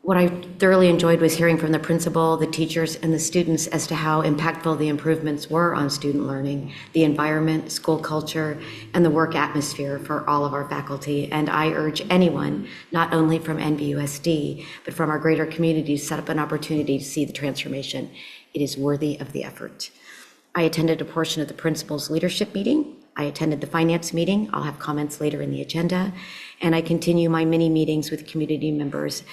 D: What I thoroughly enjoyed was hearing from the principal, the teachers, and the students as to how impactful the improvements were on student learning, the environment, school culture, and the work atmosphere for all of our faculty. And I urge anyone, not only from NVUSD, but from our greater community, to set up an opportunity to see the transformation. It is worthy of the effort. I attended a portion of the principal's leadership meeting. I attended the finance meeting. I'll have comments later in the agenda. And I continue my mini meetings with community members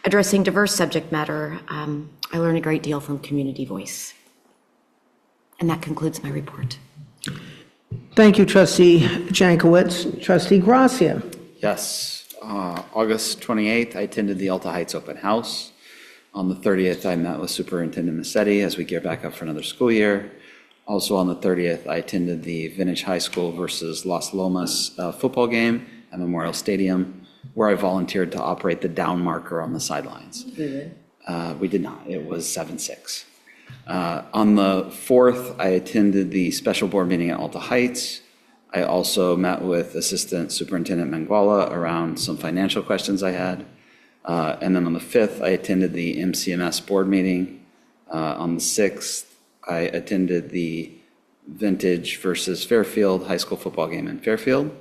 D: addressing diverse subject matter. I learn a great deal from community voice. And that concludes my report.
A: Thank you, Trustee Jankowicz. Trustee Gracia.
E: Yes. August 28th, I attended the Alta Heights Open House. On the 30th, I met with Superintendent Massetti as we gear back up for another school year. Also on the 30th, I attended the Vintage High School versus Las Lomas football game at Memorial Stadium, where I volunteered to operate the down marker on the sidelines. We did not. It was 7-6. On the 4th, I attended the special board meeting at Alta Heights. I also met with Assistant Superintendent Manguala around some financial questions I had. And then on the 5th, I attended the MCMS board meeting. On the 6th, I attended the Vintage versus Fairfield high school football game in Fairfield.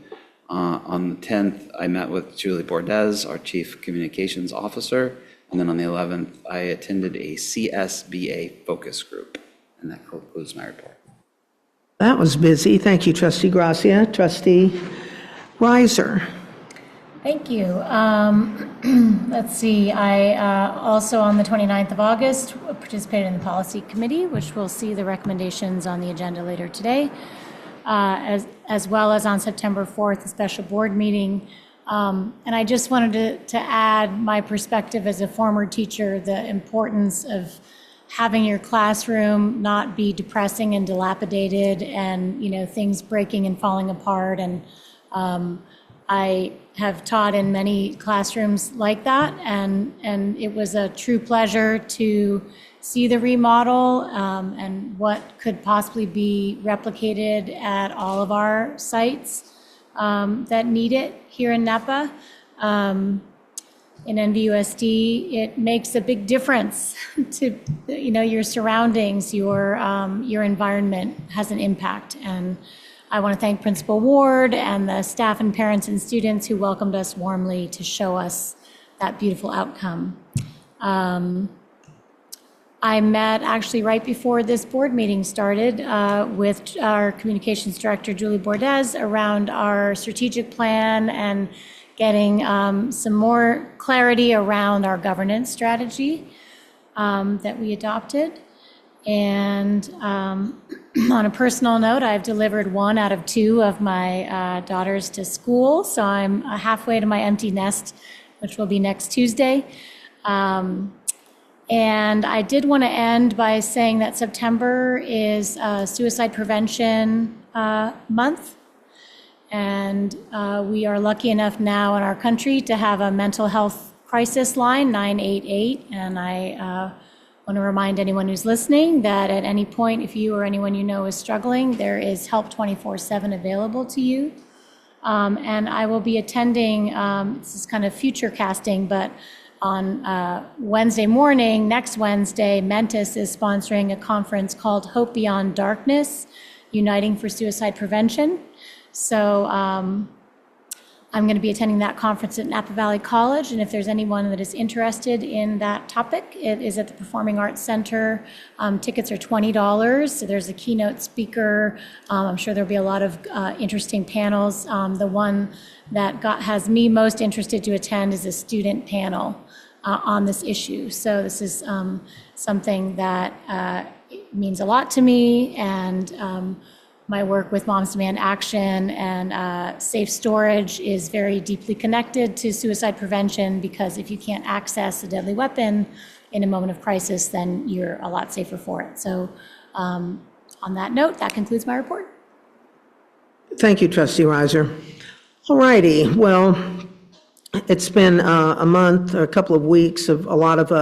E: On the 10th, I met with Julie Bordez, our Chief Communications Officer. And then on the 11th, I attended a CSBA focus group. And that concludes my report.
A: That was busy. Thank you, Trustee Gracia. Trustee Reiser.
G: Thank you. Let's see, I also on the 29th of August participated in the policy committee, which will see the recommendations on the agenda later today, as well as on September 4th, a special board meeting. And I just wanted to add my perspective as a former teacher, the importance of having your classroom not be depressing and dilapidated and, things breaking and falling apart. And I have taught in many classrooms like that, and it was a true pleasure to see the remodel and what could possibly be replicated at all of our sites that need it here in NAPA. In NVUSD, it makes a big difference to your surroundings, your environment has an impact. And I want to thank Principal Ward and the staff and parents and students who welcomed us warmly to show us that beautiful outcome. I met actually right before this board meeting started with our communications director, Julie Bordez, around our strategic plan and getting some more clarity around our governance strategy that we adopted. And on a personal note, I've delivered 1 out of 2 of my daughters to school. So I'm halfway to my empty nest, which will be next Tuesday. And I did want to end by saying that September is Suicide Prevention Month. And we are lucky enough now in our country to have a mental health crisis line, 988. And I want to remind anyone who's listening that at any point, if you or anyone you know is struggling, there is help 24/7 available to you. And I will be attending, this is kind of future casting, but on Wednesday morning, next Wednesday, Mentis is sponsoring a conference called Hope Beyond Darkness, Uniting for Suicide Prevention. So I'm going to be attending that conference at Napa Valley College, and if there's anyone that is interested in that topic, it is at the Performing Arts Center. Tickets are $20. So there's a keynote speaker. I'm sure there'll be a lot of interesting panels. The one that has me most interested to attend is a student panel on this issue. So this is something that means a lot to me, and my work with Moms Demand Action and Safe Storage is very deeply connected to suicide prevention, because if you can't access a deadly weapon in a moment of crisis, then you're a lot safer for it. So on that note, that concludes my report.
A: Thank you, Trustee Reiser. All righty, well, it's been a month, or a couple of weeks of a lot of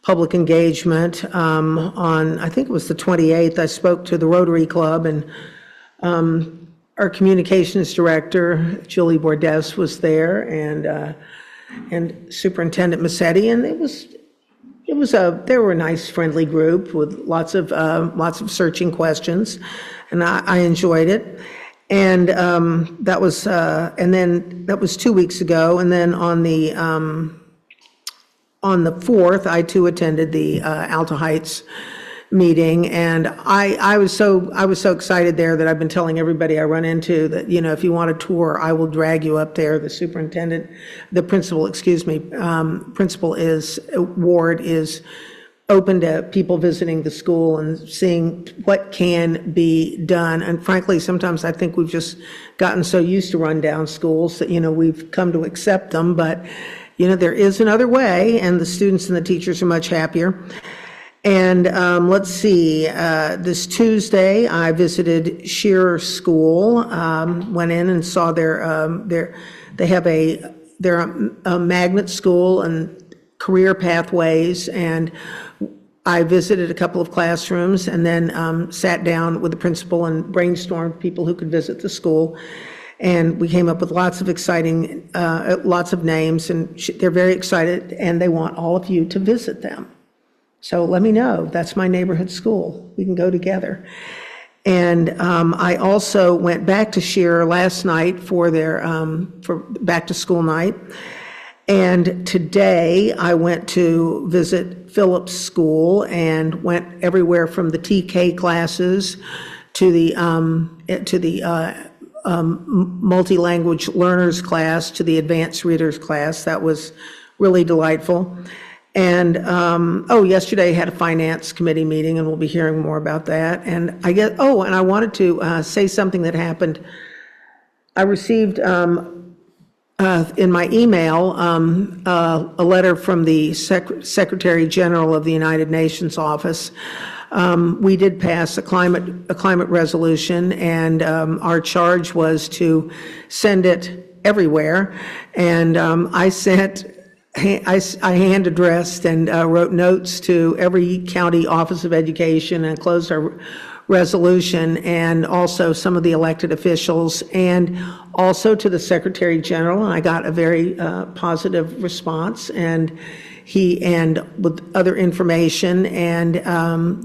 A: public engagement. On, I think it was the 28th, I spoke to the Rotary Club, and our communications director, Julie Bordes, was there, and Superintendent Massetti, and they were a nice, friendly group with lots of searching questions, and I enjoyed it. And that was 2 weeks ago, and then on the 4th, I too attended the Alta Heights meeting, and I was so excited there that I've been telling everybody I run into that, you know, if you want a tour, I will drag you up there. The principal Ward is open to people visiting the school and seeing what can be done. And frankly, sometimes I think we've just gotten so used to rundown schools that, you know, we've come to accept them, but you know, there is another way, and the students and the teachers are much happier. And let's see, this Tuesday, I visited Shearer School, went in and saw they're a magnet school and career pathways, and I visited a couple of classrooms and then sat down with the principal and brainstormed people who could visit the school. And we came up with lots of exciting, lots of names, and they're very excited, and they want all of you to visit them. So let me know. That's my neighborhood school. We can go together. And I also went back to Shearer last night for their for back to school night. And today I went to visit Phillips School and went everywhere from the TK classes to the multi-language learners class to the advanced readers class. That was really delightful. And yesterday I had a finance committee meeting, and we'll be hearing more about that. And and I wanted to say something that happened. I received in my email a letter from the Secretary General of the United Nations office. We did pass a climate resolution, and our charge was to send it everywhere. And I hand addressed and wrote notes to every county office of education and closed our resolution, and also some of the elected officials, and also to the Secretary General. And I got a very positive response, and with other information, and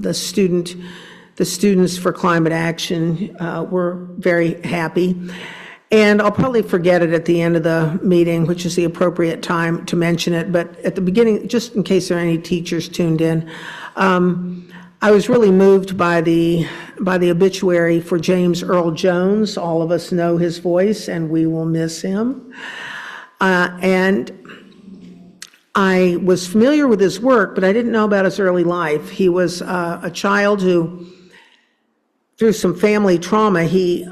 A: the students for climate action were very happy. And I'll probably forget it at the end of the meeting, which is the appropriate time to mention it, but at the beginning, just in case there are any teachers tuned in, I was really moved by the obituary for James Earl Jones. All of us know his voice, and we will miss him. And I was familiar with his work, but I didn't know about his early life. He was a child who, through some family trauma, he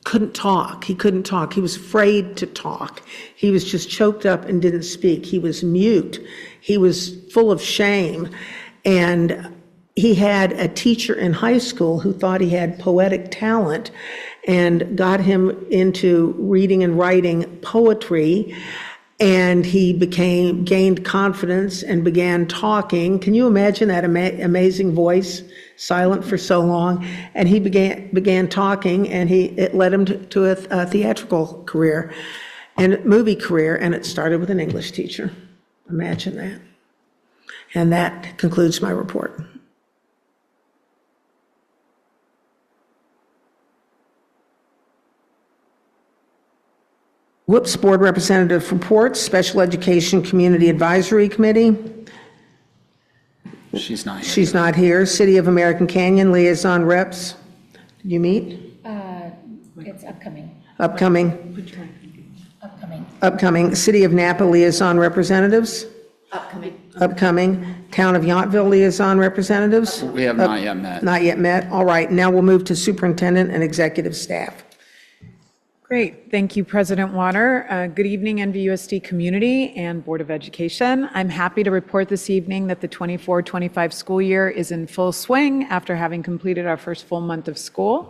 A: couldn't talk. He couldn't talk. He was afraid to talk. He was just choked up and didn't speak. He was mute. He was full of shame. And he had a teacher in high school who thought he had poetic talent and got him into reading and writing poetry. And he gained confidence and began talking. Can you imagine that amazing voice, silent for so long? And he began talking, and it led him to a theatrical career and movie career, and it started with an English teacher. Imagine that. And that concludes my report. Whoops, Board Representative Reports, Special Education Community Advisory Committee.
E: She's not here.
A: She's not here. City of American Canyon Liaison Reps. Did you meet?
G: It's upcoming.
A: Upcoming.
G: Upcoming.
A: Upcoming. City of Napa Liaison Representatives.
D: Upcoming.
A: Upcoming. Town of Yountville Liaison Representatives.
E: We have not yet met.
A: Not yet met. All right. Now we'll move to Superintendent and Executive Staff.
F: Great. Thank you, President Water. Good evening, NVUSD community and Board of Education. I'm happy to report this evening that the 24-25 school year is in full swing after having completed our first full month of school.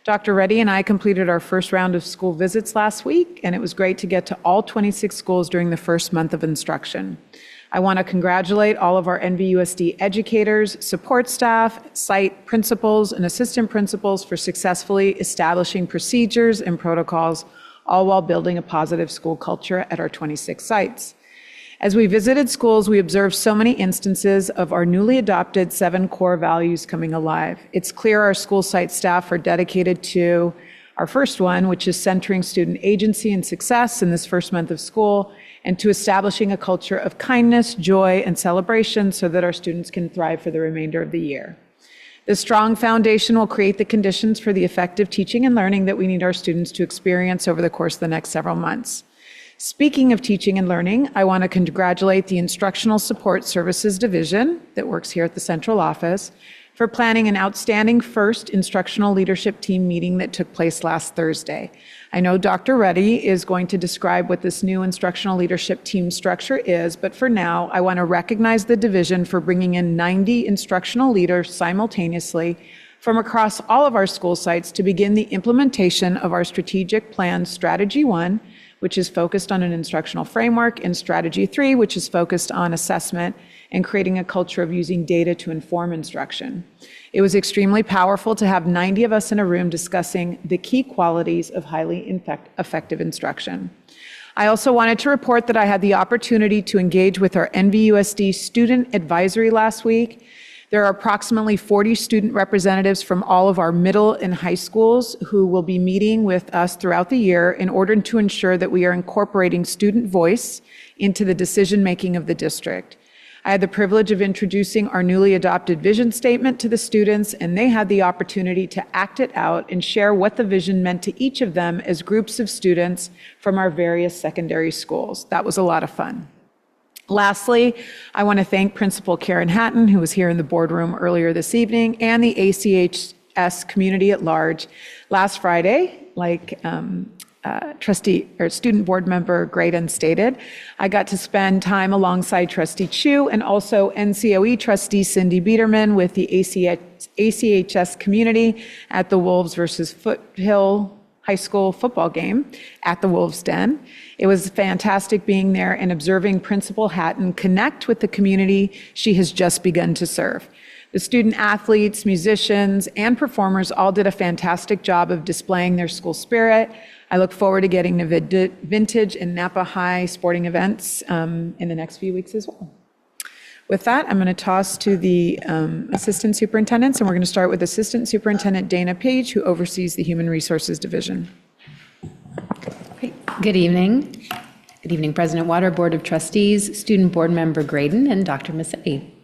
F: Dr. Reddy and I completed our first round of school visits last week, and it was great to get to all 26 schools during the first month of instruction. I want to congratulate all of our NVUSD educators, support staff, site principals, and assistant principals for successfully establishing procedures and protocols, all while building a positive school culture at our 26 sites. As we visited schools, we observed so many instances of our newly adopted 7 core values coming alive. It's clear our school site staff are dedicated to our first one, which is centering student agency and success in this first month of school, and to establishing a culture of kindness, joy, and celebration so that our students can thrive for the remainder of the year. This strong foundation will create the conditions for the effective teaching and learning that we need our students to experience over the course of the next several months. Speaking of teaching and learning, I want to congratulate the Instructional Support Services Division that works here at the central office for planning an outstanding first instructional leadership team meeting that took place last Thursday. I know Dr. Reddy is going to describe what this new instructional leadership team structure is, but for now, I want to recognize the division for bringing in 90 instructional leaders simultaneously from across all of our school sites to begin the implementation of our strategic plan, Strategy 1, which is focused on an instructional framework, and Strategy 3, which is focused on assessment and creating a culture of using data to inform instruction. It was extremely powerful to have 90 of us in a room discussing the key qualities of highly effective instruction. I also wanted to report that I had the opportunity to engage with our NVUSD student advisory last week. There are approximately 40 student representatives from all of our middle and high schools who will be meeting with us throughout the year in order to ensure that we are incorporating student voice into the decision-making of the district. I had the privilege of introducing our newly adopted vision statement to the students, and they had the opportunity to act it out and share what the vision meant to each of them as groups of students from our various secondary schools. That was a lot of fun. Lastly, I want to thank Principal Karen Hatton, who was here in the boardroom earlier this evening, and the ACHS community at large. Last Friday, like student board member Graydon stated, I got to spend time alongside Trustee Chu and also NCOE trustee Cindy Biederman with the ACHS community at the Wolves versus Foothill High School football game at the Wolves Den. It was fantastic being there and observing Principal Hatton connect with the community she has just begun to serve. The student athletes, musicians, and performers all did a fantastic job of displaying their school spirit. I look forward to getting to Vintage and Napa High sporting events in the next few weeks as well. With that, I'm going to toss to the assistant superintendents, and we're going to start with Assistant Superintendent Dana Page, who oversees the Human Resources Division.
I: Good evening. Good evening, President Water, Board of Trustees, Student Board Member Graydon, and Dr. Massetti.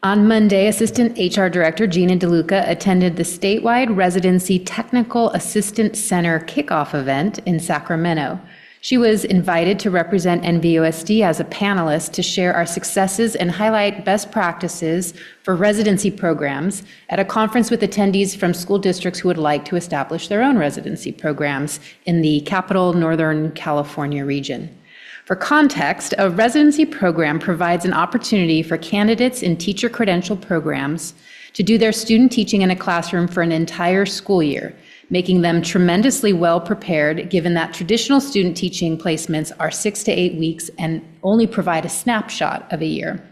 I: On Monday, Assistant HR Director Gina DeLuca attended the statewide Residency Technical Assistant Center kickoff event in Sacramento. She was invited to represent NVUSD as a panelist to share our successes and highlight best practices for residency programs at a conference with attendees from school districts who would like to establish their own residency programs in the Capital Northern California region. For context, a residency program provides an opportunity for candidates in teacher credential programs to do their student teaching in a classroom for an entire school year, making them tremendously well prepared given that traditional student teaching placements are 6 to 8 weeks and only provide a snapshot of a year.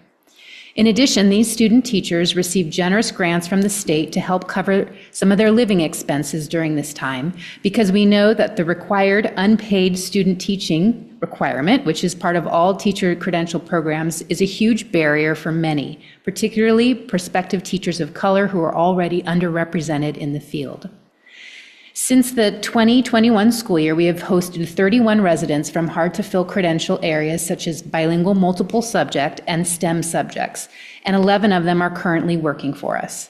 I: In addition, these student teachers receive generous grants from the state to help cover some of their living expenses during this time, because we know that the required unpaid student teaching requirement, which is part of all teacher credential programs, is a huge barrier for many, particularly prospective teachers of color who are already underrepresented in the field. Since the 2021 school year, we have hosted 31 residents from hard-to-fill credential areas such as bilingual multiple subject and STEM subjects, and 11 of them are currently working for us.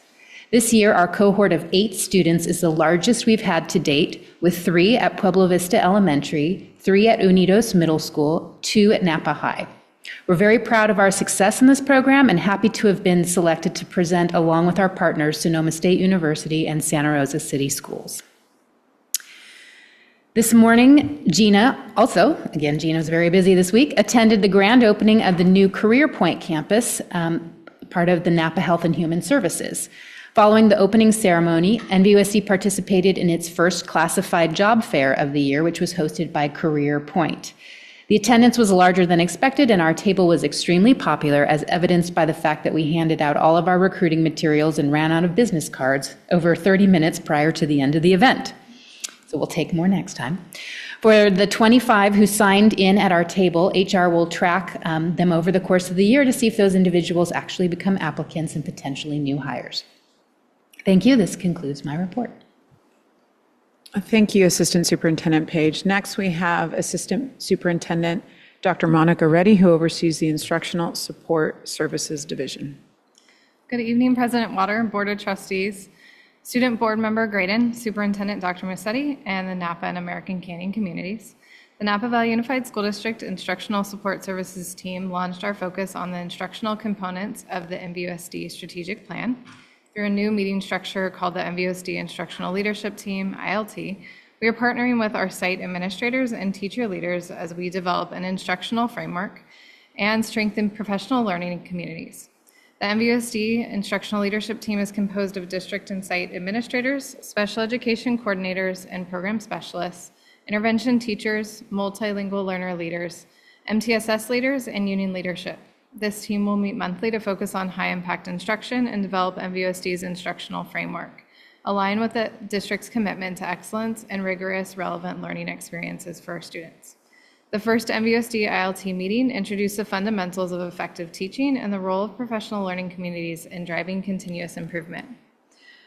I: This year, our cohort of 8 students is the largest we've had to date, with 3 at Pueblo Vista Elementary, 3 at Unidos Middle School, 2 at Napa High. We're very proud of our success in this program and happy to have been selected to present along with our partners, Sonoma State University and Santa Rosa City Schools. This morning, Gina, Gina's very busy this week, attended the grand opening of the new Career Point campus, part of the Napa Health and Human Services. Following the opening ceremony, NVUSD participated in its first classified job fair of the year, which was hosted by Career Point. The attendance was larger than expected, and our table was extremely popular, as evidenced by the fact that we handed out all of our recruiting materials and ran out of business cards over 30 minutes prior to the end of the event. So we'll take more next time. For the 25 who signed in at our table, HR will track them over the course of the year to see if those individuals actually become applicants and potentially new hires. Thank you. This concludes my report.
F: Thank you, Assistant Superintendent Page. Next, we have Assistant Superintendent Dr. Monica Reddy, who oversees the Instructional Support Services Division.
H: Good evening, President Water, Board of Trustees, Student Board Member Graydon, Superintendent Dr. Musetti, and the Napa and American Canyon communities. The Napa Valley Unified School District Instructional Support Services team launched our focus on the instructional components of the NVUSD strategic plan through a new meeting structure called the NVUSD Instructional Leadership Team, ILT. We are partnering with our site administrators and teacher leaders as we develop an instructional framework and strengthen professional learning communities. The NVUSD Instructional Leadership Team is composed of district and site administrators, special education coordinators and program specialists, intervention teachers, multilingual learner leaders, MTSS leaders, and union leadership. This team will meet monthly to focus on high-impact instruction and develop NVUSD's instructional framework, align with the district's commitment to excellence and rigorous, relevant learning experiences for our students. The first NVUSD ILT meeting introduced the fundamentals of effective teaching and the role of professional learning communities in driving continuous improvement.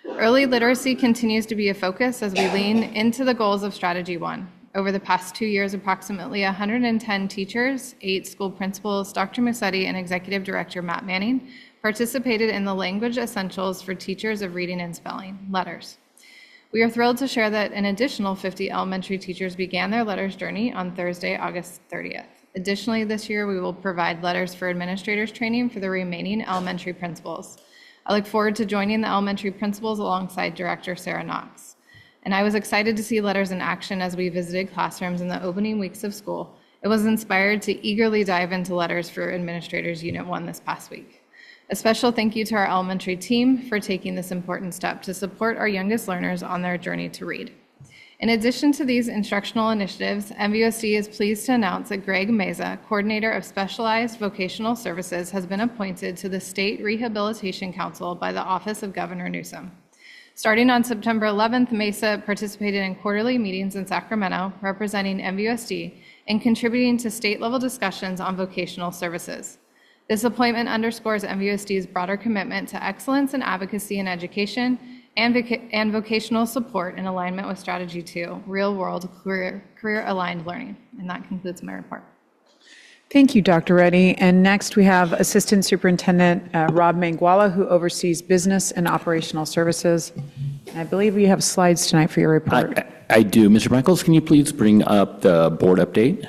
H: Early literacy continues to be a focus as we lean into the goals of Strategy 1. Over the past 2 years, approximately 110 teachers, 8 school principals, Dr. Musetti, and Executive Director Matt Manning participated in the Language Essentials for Teachers of Reading and Spelling, LETRS. We are thrilled to share that an additional 50 elementary teachers began their LETRS journey on Thursday, August 30th. Additionally, this year we will provide LETRS for Administrators training for the remaining elementary principals. I look forward to joining the elementary principals alongside Director Sarah Knox. And I was excited to see LETRS in action as we visited classrooms in the opening weeks of school. It was inspired to eagerly dive into LETRS for Administrators Unit 1 this past week. A special thank you to our elementary team for taking this important step to support our youngest learners on their journey to read. In addition to these instructional initiatives, NVUSD is pleased to announce that Greg Meza, Coordinator of Specialized Vocational Services, has been appointed to the State Rehabilitation Council by the Office of Governor Newsom. Starting on September 11th, Mesa participated in quarterly meetings in Sacramento, representing NVUSD and contributing to state-level discussions on vocational services. This appointment underscores NVUSD's broader commitment to excellence and advocacy in education and vocational support in alignment with Strategy 2, real-world career-aligned learning. And that concludes my report.
F: Thank you, Dr. Reddy. And next we have Assistant Superintendent Rob Manguala, who oversees business and operational services. And I believe we have slides tonight for your report.
J: I do. Mr. Michaels, can you please bring up the board update?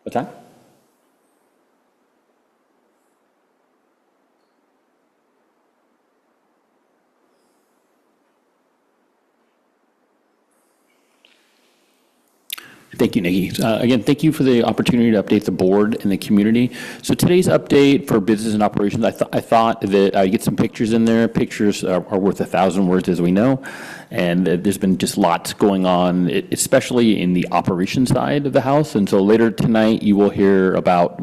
J: What's that? Thank you, Nikki. Again, thank you for the opportunity to update the board and the community. So today's update for business and operations, I thought that I get some pictures in there. Pictures are worth 1,000 words, as we know. And there's been just lots going on, especially in the operations side of the house. And so later tonight, you will hear about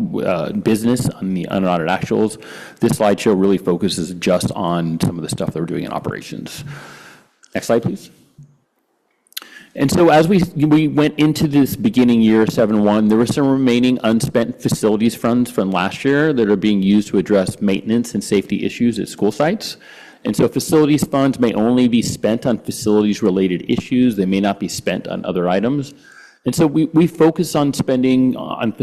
J: business on the unaudited actuals. This slideshow really focuses just on some of the stuff that we're doing in operations. Next slide, please. And so as we went into this beginning year, 7-1, there were some remaining unspent facilities funds from last year that are being used to address maintenance and safety issues at school sites. And so facilities funds may only be spent on facilities-related issues. They may not be spent on other items. And so we focus on spending on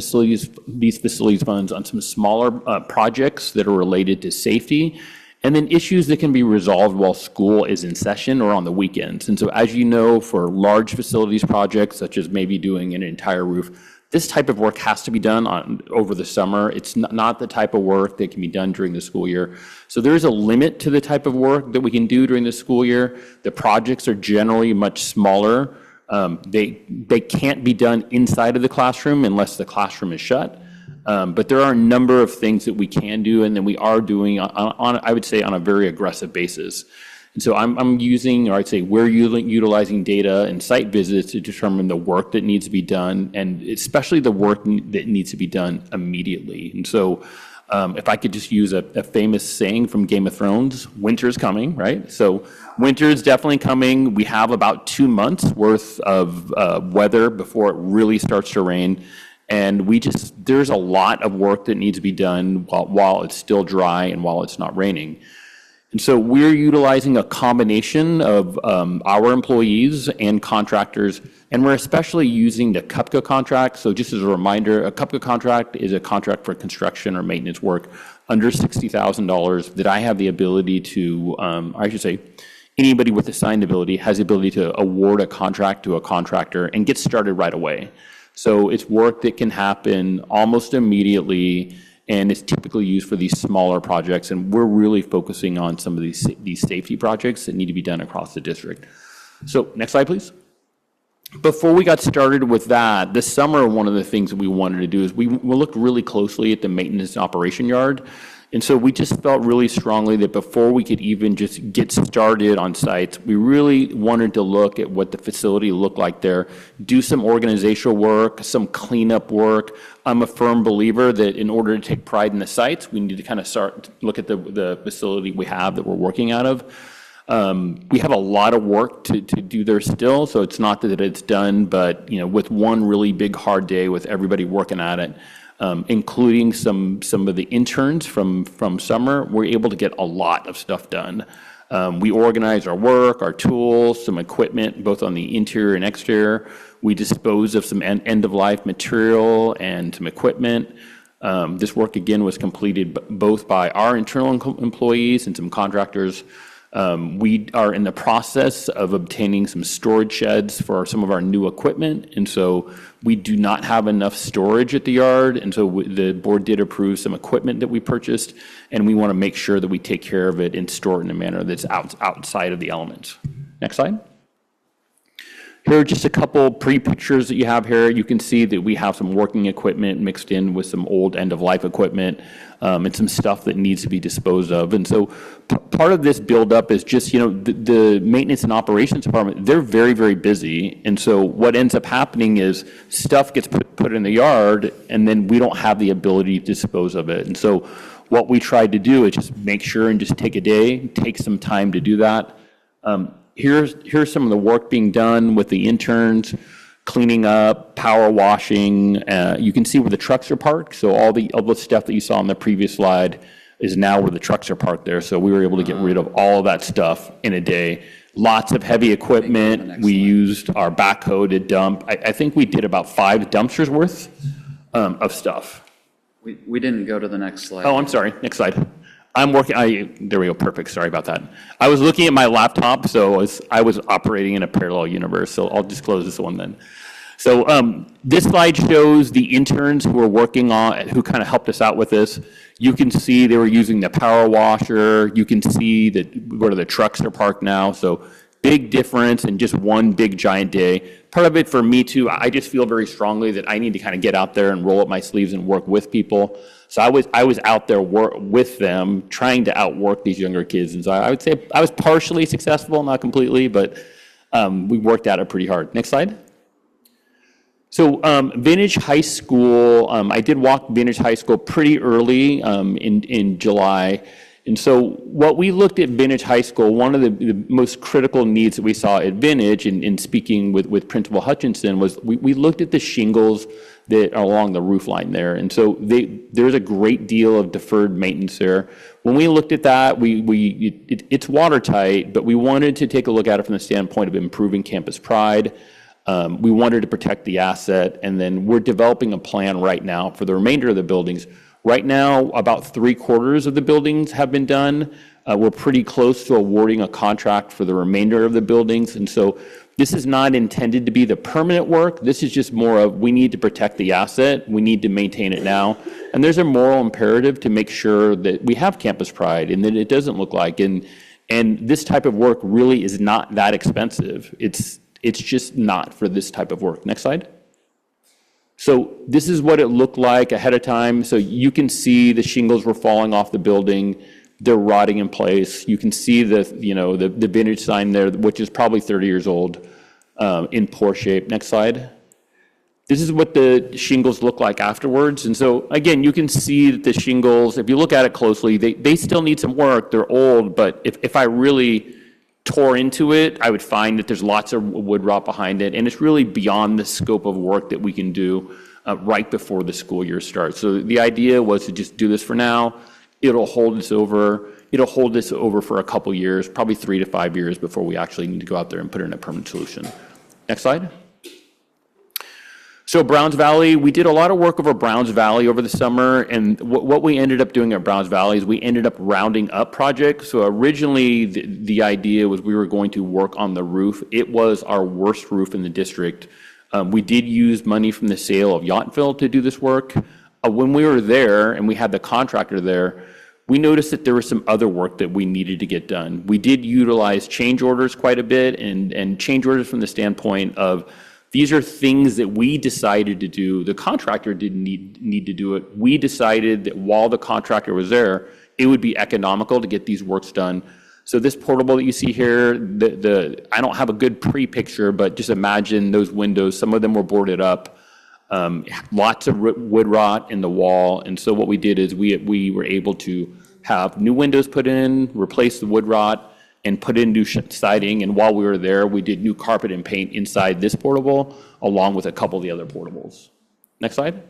J: these facilities funds on some smaller projects that are related to safety, and then issues that can be resolved while school is in session or on the weekends. And so as you know, for large facilities projects, such as maybe doing an entire roof, this type of work has to be done over the summer. It's not the type of work that can be done during the school year. So there is a limit to the type of work that we can do during the school year. The projects are generally much smaller. They can't be done inside of the classroom unless the classroom is shut. But there are a number of things that we can do, and then we are doing on I would say on a very aggressive basis. And so I'm using, or I'd say we're utilizing data and site visits to determine the work that needs to be done, and especially the work that needs to be done immediately. And so if I could just use a famous saying from Game of Thrones, winter's coming, right? So winter is definitely coming. We have about 2 months worth of weather before it really starts to rain. And there's a lot of work that needs to be done while it's still dry and while it's not raining. And so we're utilizing a combination of our employees and contractors, and we're especially using the CUPCA contract. So just as a reminder, a CUPCA contract is a contract for construction or maintenance work under $60,000 that I have the ability to, I should say, anybody with assigned ability has the ability to award a contract to a contractor and get started right away. So it's work that can happen almost immediately, and it's typically used for these smaller projects. And we're really focusing on some of these safety projects that need to be done across the district. So next slide, please. Before we got started with that, this summer, one of the things that we wanted to do is we looked really closely at the maintenance and operation yard. And so we just felt really strongly that before we could even just get started on sites, we really wanted to look at what the facility looked like there, do some organizational work, some cleanup work. I'm a firm believer that in order to take pride in the sites, we need to kind of start to look at the facility we have that we're working out of. We have a lot of work to do there still, so it's not that it's done, but with one really big hard day with everybody working at it, including some of the interns from summer, we're able to get a lot of stuff done. We organize our work, our tools, some equipment, both on the interior and exterior. We dispose of some end-of-life material and some equipment. This work, again, was completed both by our internal employees and some contractors. We are in the process of obtaining some storage sheds for some of our new equipment, and so we do not have enough storage at the yard, and so the board did approve some equipment that we purchased, and we want to make sure that we take care of it and store it in a manner that's outside of the elements. Next slide. Here are just a couple pre-pictures that you have here. You can see that we have some working equipment mixed in with some old end-of-life equipment and some stuff that needs to be disposed of. And so part of this buildup is just, the maintenance and operations department, they're very, very busy. And so what ends up happening is stuff gets put in the yard, and then we don't have the ability to dispose of it. And so what we tried to do is just make sure and just take a day, take some time to do that. Here's some of the work being done with the interns, cleaning up, power washing. You can see where the trucks are parked. So all the stuff that you saw on the previous slide is now where the trucks are parked there. So we were able to get rid of all of that stuff in a day. Lots of heavy equipment. We used our backhoe to dump. I think we did about 5 dumpsters worth of stuff.
E: We didn't go to the next slide.
J: Oh, I'm sorry. Next slide. I'm working, there we go, perfect. Sorry about that. I was looking at my laptop, so I was operating in a parallel universe, so I'll just close this one then. So this slide shows the interns who are working on, who kind of helped us out with this. You can see they were using the power washer. You can see that where the trucks are parked now. So big difference in just one big giant day. Part of it for me too, I just feel very strongly that I need to kind of get out there and roll up my sleeves and work with people. So I was out there with them, trying to outwork these younger kids. And so I would say I was partially successful, not completely, but we worked at it pretty hard. Next slide. So Vintage High School, I did walk Vintage High School pretty early in July. And so what we looked at Vintage High School, one of the most critical needs that we saw at Vintage, in speaking with Principal Hutchinson, was we looked at the shingles that are along the roof line there. And so there's a great deal of deferred maintenance there. When we looked at that, it's watertight, but we wanted to take a look at it from the standpoint of improving campus pride. We wanted to protect the asset, and then we're developing a plan right now for the remainder of the buildings. Right now, about 3/4 of the buildings have been done. We're pretty close to awarding a contract for the remainder of the buildings, and so this is not intended to be the permanent work. This is just more of, we need to protect the asset, we need to maintain it now, and there's a moral imperative to make sure that we have campus pride and that it doesn't look like, and this type of work really is not that expensive. It's just not for this type of work. Next slide. So this is what it looked like ahead of time. So you can see the shingles were falling off the building. They're rotting in place. You can see the Vintage sign there, which is probably 30 years old, in poor shape. Next slide. This is what the shingles look like afterwards. And so again, you can see that the shingles, if you look at it closely, they still need some work. They're old, but if I really tore into it, I would find that there's lots of wood rot behind it, and it's really beyond the scope of work that we can do right before the school year starts. So the idea was to just do this for now. It'll hold us over for a couple years, probably 3 to 5 years before we actually need to go out there and put in a permanent solution. Next slide. So Browns Valley, we did a lot of work over Browns Valley over the summer, and what we ended up doing at Browns Valley is we ended up rounding up projects. So originally the idea was we were going to work on the roof. It was our worst roof in the district. We did use money from the sale of Yountville to do this work. When we were there and we had the contractor there, we noticed that there was some other work that we needed to get done. We did utilize change orders quite a bit, and change orders from the standpoint of, these are things that we decided to do. The contractor didn't need to do it. We decided that while the contractor was there, it would be economical to get these works done. So this portable that you see here, I don't have a good pre-picture, but just imagine those windows. Some of them were boarded up. Lots of wood rot in the wall. And so what we did is we were able to have new windows put in, replace the wood rot, and put in new siding. And while we were there, we did new carpet and paint inside this portable, along with a couple of the other portables. Next slide.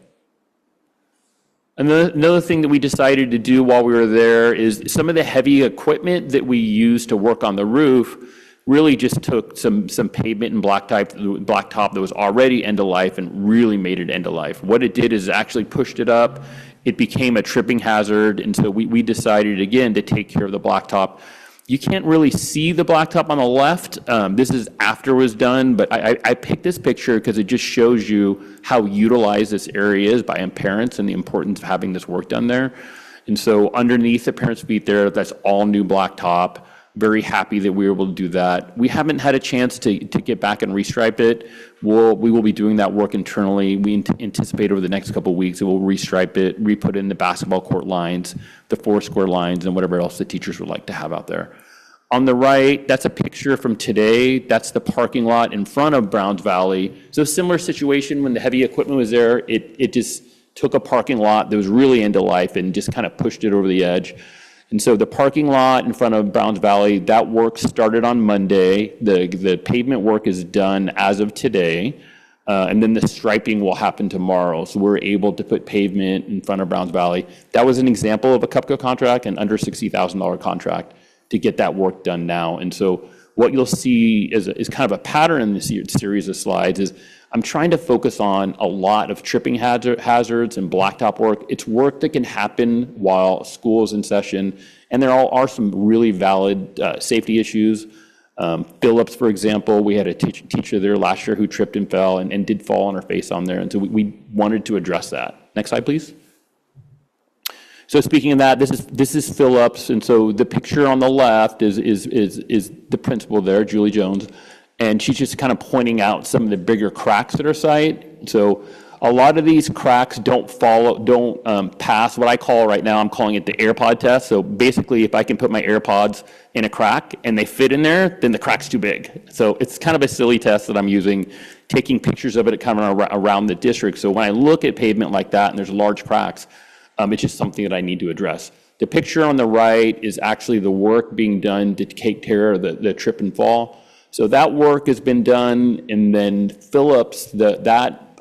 J: Another thing that we decided to do while we were there is some of the heavy equipment that we used to work on the roof really just took some pavement and blacktop that was already end of life and really made it end of life. What it did is actually pushed it up. It became a tripping hazard. And so we decided again to take care of the blacktop. You can't really see the blacktop on the left. This is after it was done, but I picked this picture because it just shows you how utilized this area is by parents and the importance of having this work done there. And so underneath the parents' feet there, that's all new blacktop. Very happy that we were able to do that. We haven't had a chance to get back and restripe it. We will be doing that work internally. We anticipate over the next couple of weeks that we'll restripe it, re-put in the basketball court lines, the 4-square lines, and whatever else the teachers would like to have out there. On the right, that's a picture from today. That's the parking lot in front of Browns Valley. So similar situation when the heavy equipment was there, it just took a parking lot that was really end of life and just kind of pushed it over the edge. And so the parking lot in front of Browns Valley, that work started on Monday. The pavement work is done as of today. And then the striping will happen tomorrow. So we're able to put pavement in front of Browns Valley. That was an example of a CUPCO contract, an under $60,000 contract to get that work done now. And so what you'll see is kind of a pattern in this series of slides is I'm trying to focus on a lot of tripping hazards and blacktop work. It's work that can happen while school is in session. And there are some really valid safety issues. Phillips, for example, we had a teacher there last year who tripped and fell and did fall on her face on there. And so we wanted to address that. Next slide, please. So speaking of that, this is Phillips. And so the picture on the left is the principal there, Julie Jones. And she's just kind of pointing out some of the bigger cracks at her site. So a lot of these cracks don't pass what I call right now, I'm calling it the AirPod test. So basically, if I can put my AirPods in a crack and they fit in there, then the crack's too big. So it's kind of a silly test that I'm using, taking pictures of it kind of around the district. So when I look at pavement like that and there's large cracks, it's just something that I need to address. The picture on the right is actually the work being done to take care of the trip and fall. So that work has been done, and then Phillips, that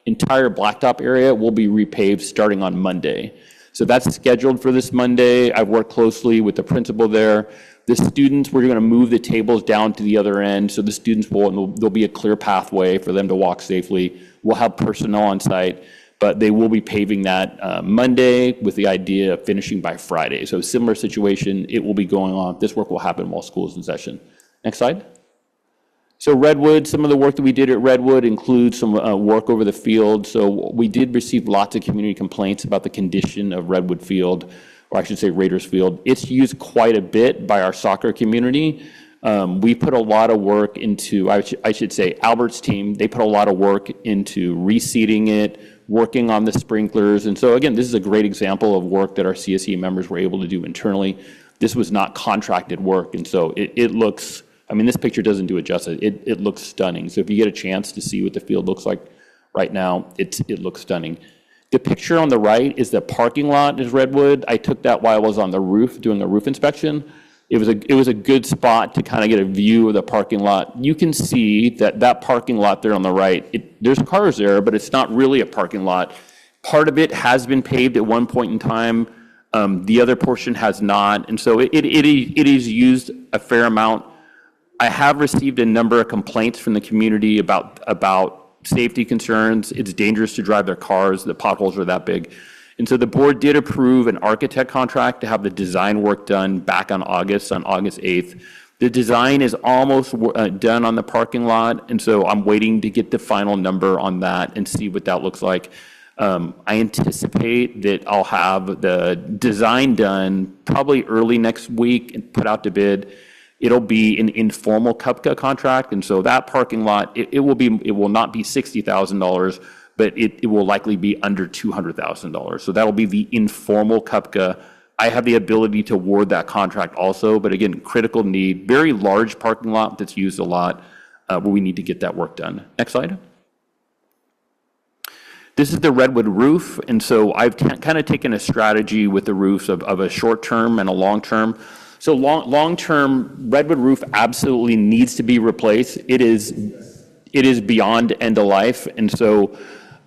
J: entire blacktop area will be repaved starting on Monday. So that's scheduled for this Monday. I've worked closely with the principal there. The students, we're going to move the tables down to the other end, so the students there'll be a clear pathway for them to walk safely. We'll have personnel on site, but they will be paving that Monday with the idea of finishing by Friday. So similar situation, it will be going on. This work will happen while school is in session. Next slide. So Redwood, some of the work that we did at Redwood includes some work over the field. So we did receive lots of community complaints about the condition of Redwood Field, or I should say Raiders Field. It's used quite a bit by our soccer community. We put a lot of work into, I should say Albert's team, they put a lot of work into reseeding it, working on the sprinklers. And so again, this is a great example of work that our CSE members were able to do internally. This was not contracted work. And so it looks, I mean, this picture doesn't do it justice. It looks stunning. So if you get a chance to see what the field looks like right now, it looks stunning. The picture on the right is the parking lot at Redwood. I took that while I was on the roof doing a roof inspection. It was a good spot to kind of get a view of the parking lot. You can see that parking lot there on the right, there's cars there, but it's not really a parking lot. Part of it has been paved at one point in time. The other portion has not. And so it is used a fair amount. I have received a number of complaints from the community about safety concerns. It's dangerous to drive their cars. The potholes are that big. And so the board did approve an architect contract to have the design work done back on August 8th. The design is almost done on the parking lot. And so I'm waiting to get the final number on that and see what that looks like. I anticipate that I'll have the design done probably early next week and put out to bid. It'll be an informal CUPCA contract, and so that parking lot, it will not be $60,000, but it will likely be under $200,000. So that'll be the informal CUPCA. I have the ability to award that contract also, but again, critical need, very large parking lot that's used a lot, where we need to get that work done. Next slide. This is the Redwood roof, and so I've kind of taken a strategy with the roofs of a short term and a long term. So long-term, Redwood roof absolutely needs to be replaced. It is beyond end of life, and so,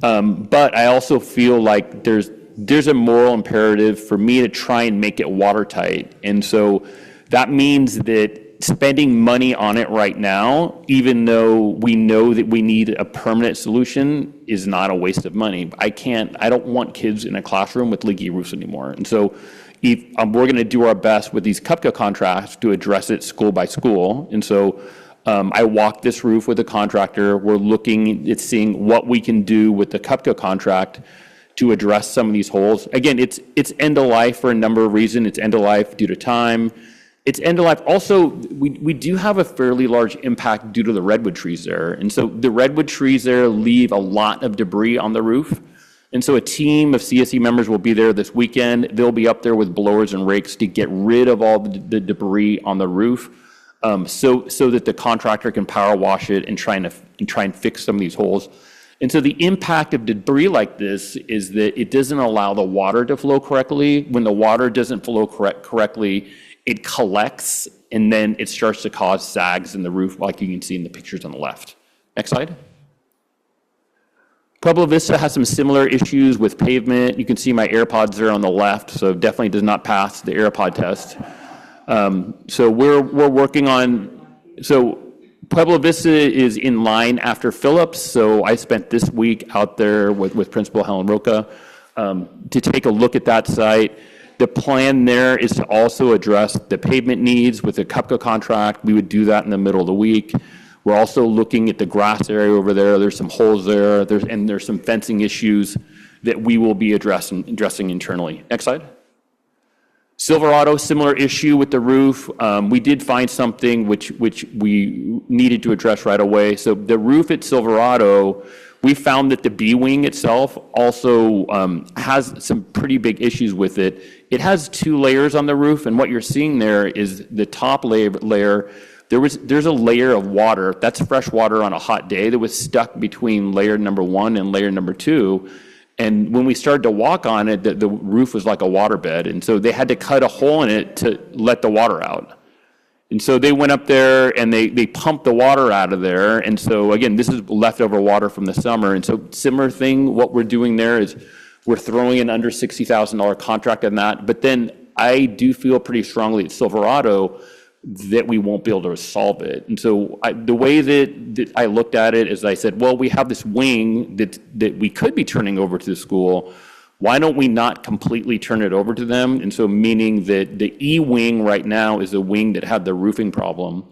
J: but I also feel like there's a moral imperative for me to try and make it watertight, and so that means that spending money on it right now, even though we know that we need a permanent solution, is not a waste of money. I don't want kids in a classroom with leaky roofs anymore, and so. We're going to do our best with these CUPCA contracts to address it school by school. And so I walked this roof with the contractor. We're looking at seeing what we can do with the CUPCA contract to address some of these holes. Again, it's end of life for a number of reasons. It's end of life due to time. It's end of life. Also, we do have a fairly large impact due to the redwood trees there. And so the redwood trees there leave a lot of debris on the roof. And so a team of CSE members will be there this weekend. They'll be up there with blowers and rakes to get rid of all the debris on the roof, so that the contractor can power wash it and try and fix some of these holes. And so the impact of debris like this is that it doesn't allow the water to flow correctly. When the water doesn't flow correctly, it collects and then it starts to cause sags in the roof, like you can see in the pictures on the left. Next slide. Pueblo Vista has some similar issues with pavement. You can see my AirPods there on the left, so definitely does not pass the AirPod test. So we're working on, so Pueblo Vista is in line after Phillips, so I spent this week out there with Principal Helen Roca to take a look at that site. The plan there is to also address the pavement needs with the CUPCA contract. We would do that in the middle of the week. We're also looking at the grass area over there. There's some holes there. There's some fencing issues that we will be addressing internally. Next slide. Silverado, similar issue with the roof. We did find something which we needed to address right away. So the roof at Silverado, we found that the B-wing itself also has some pretty big issues with it. It has 2 layers on the roof, and what you're seeing there is the top layer. There's a layer of water, that's fresh water on a hot day, that was stuck between layer number 1 and layer number 2. And when we started to walk on it, the roof was like a waterbed. And so they had to cut a hole in it to let the water out. And so they went up there and they pumped the water out of there. And so again, this is leftover water from the summer. And so similar thing, what we're doing there is we're throwing an under $60,000 contract on that. But then I do feel pretty strongly at Silverado that we won't be able to solve it. And so the way that I looked at it is I said, well, we have this wing that we could be turning over to the school. Why don't we not completely turn it over to them? And so meaning that the E wing right now is the wing that had the roofing problem.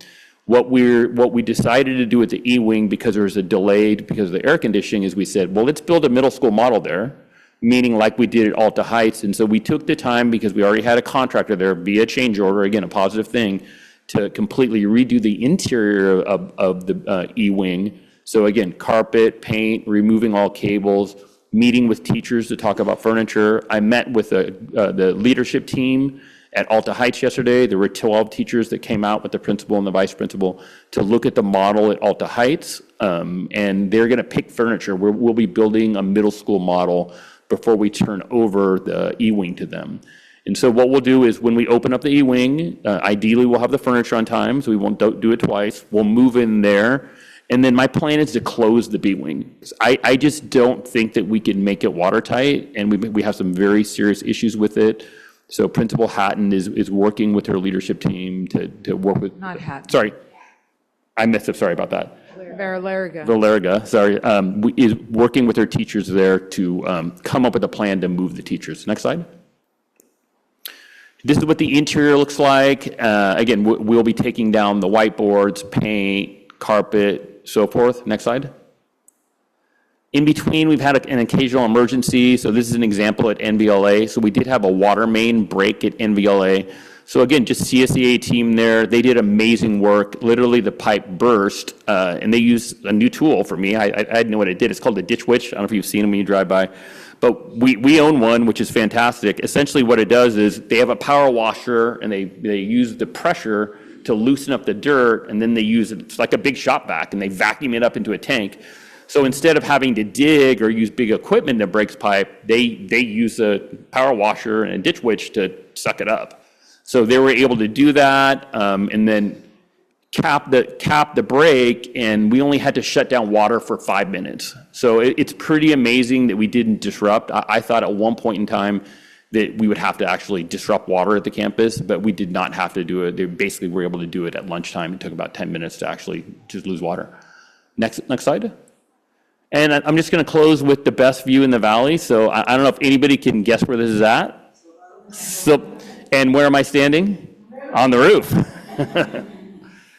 J: What we decided to do with the E wing, because there was a delay because of the air conditioning, is we said, well, let's build a middle school model there, meaning like we did at Alta Heights. And so we took the time, because we already had a contractor there via change order, again, a positive thing, to completely redo the interior of the E-wing. So again, carpet, paint, removing all cables, meeting with teachers to talk about furniture. I met with the leadership team at Alta Heights yesterday. There were 12 teachers that came out with the principal and the vice principal to look at the model at Alta Heights, and they're going to pick furniture. We'll be building a middle school model before we turn over the E-wing to them. And so what we'll do is when we open up the E-wing, ideally we'll have the furniture on time, so we won't do it twice. We'll move in there. And then my plan is to close the B-wing. I just don't think that we can make it watertight, and we have some very serious issues with it. So Principal Hatton is working with her leadership team to work with.
F: Not Hatton.
J: Sorry, I messed up, sorry about that.
F: Valeriga.
J: Sorry, is working with her teachers there to come up with a plan to move the teachers. Next slide. This is what the interior looks like. Again, we'll be taking down the whiteboards, paint, carpet, so forth. Next slide. In between, we've had an occasional emergency. So this is an example at NVLA. So we did have a water main break at NVLA. So again, just CSEA team there. They did amazing work. Literally, the pipe burst, and they used a new tool for me. I didn't know what it did. It's called a ditch witch. I don't know if you've seen them when you drive by. But we own one, which is fantastic. Essentially what it does is they have a power washer, and they use the pressure to loosen up the dirt, and then they use it. It's like a big shop vac, and they vacuum it up into a tank. So instead of having to dig or use big equipment that breaks pipe, they use a power washer and a ditch witch to suck it up. So they were able to do that, and then cap the break, and we only had to shut down water for 5 minutes. So it's pretty amazing that we didn't disrupt. I thought at one point in time that we would have to actually disrupt water at the campus, but we did not have to do it. They basically were able to do it at lunchtime. It took about 10 minutes to actually just lose water. Next slide. And I'm just going to close with the best view in the valley. So I don't know if anybody can guess where this is at. So, and where am I standing? On the roof.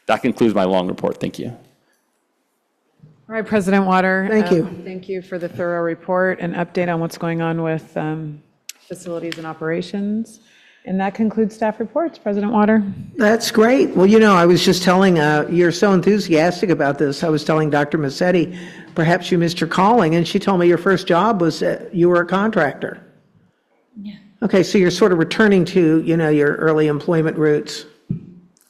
J: That concludes my long report. Thank you.
F: All right, President Water.
A: Thank you.
F: Thank you for the thorough report and update on what's going on with facilities and operations. And that concludes staff reports. President Water.
A: That's great. Well, I was just telling, you're so enthusiastic about this. I was telling Dr. Massetti, perhaps you missed your calling, and she told me your first job was you were a contractor. Yeah. Okay, so you're sort of returning to, your early employment roots.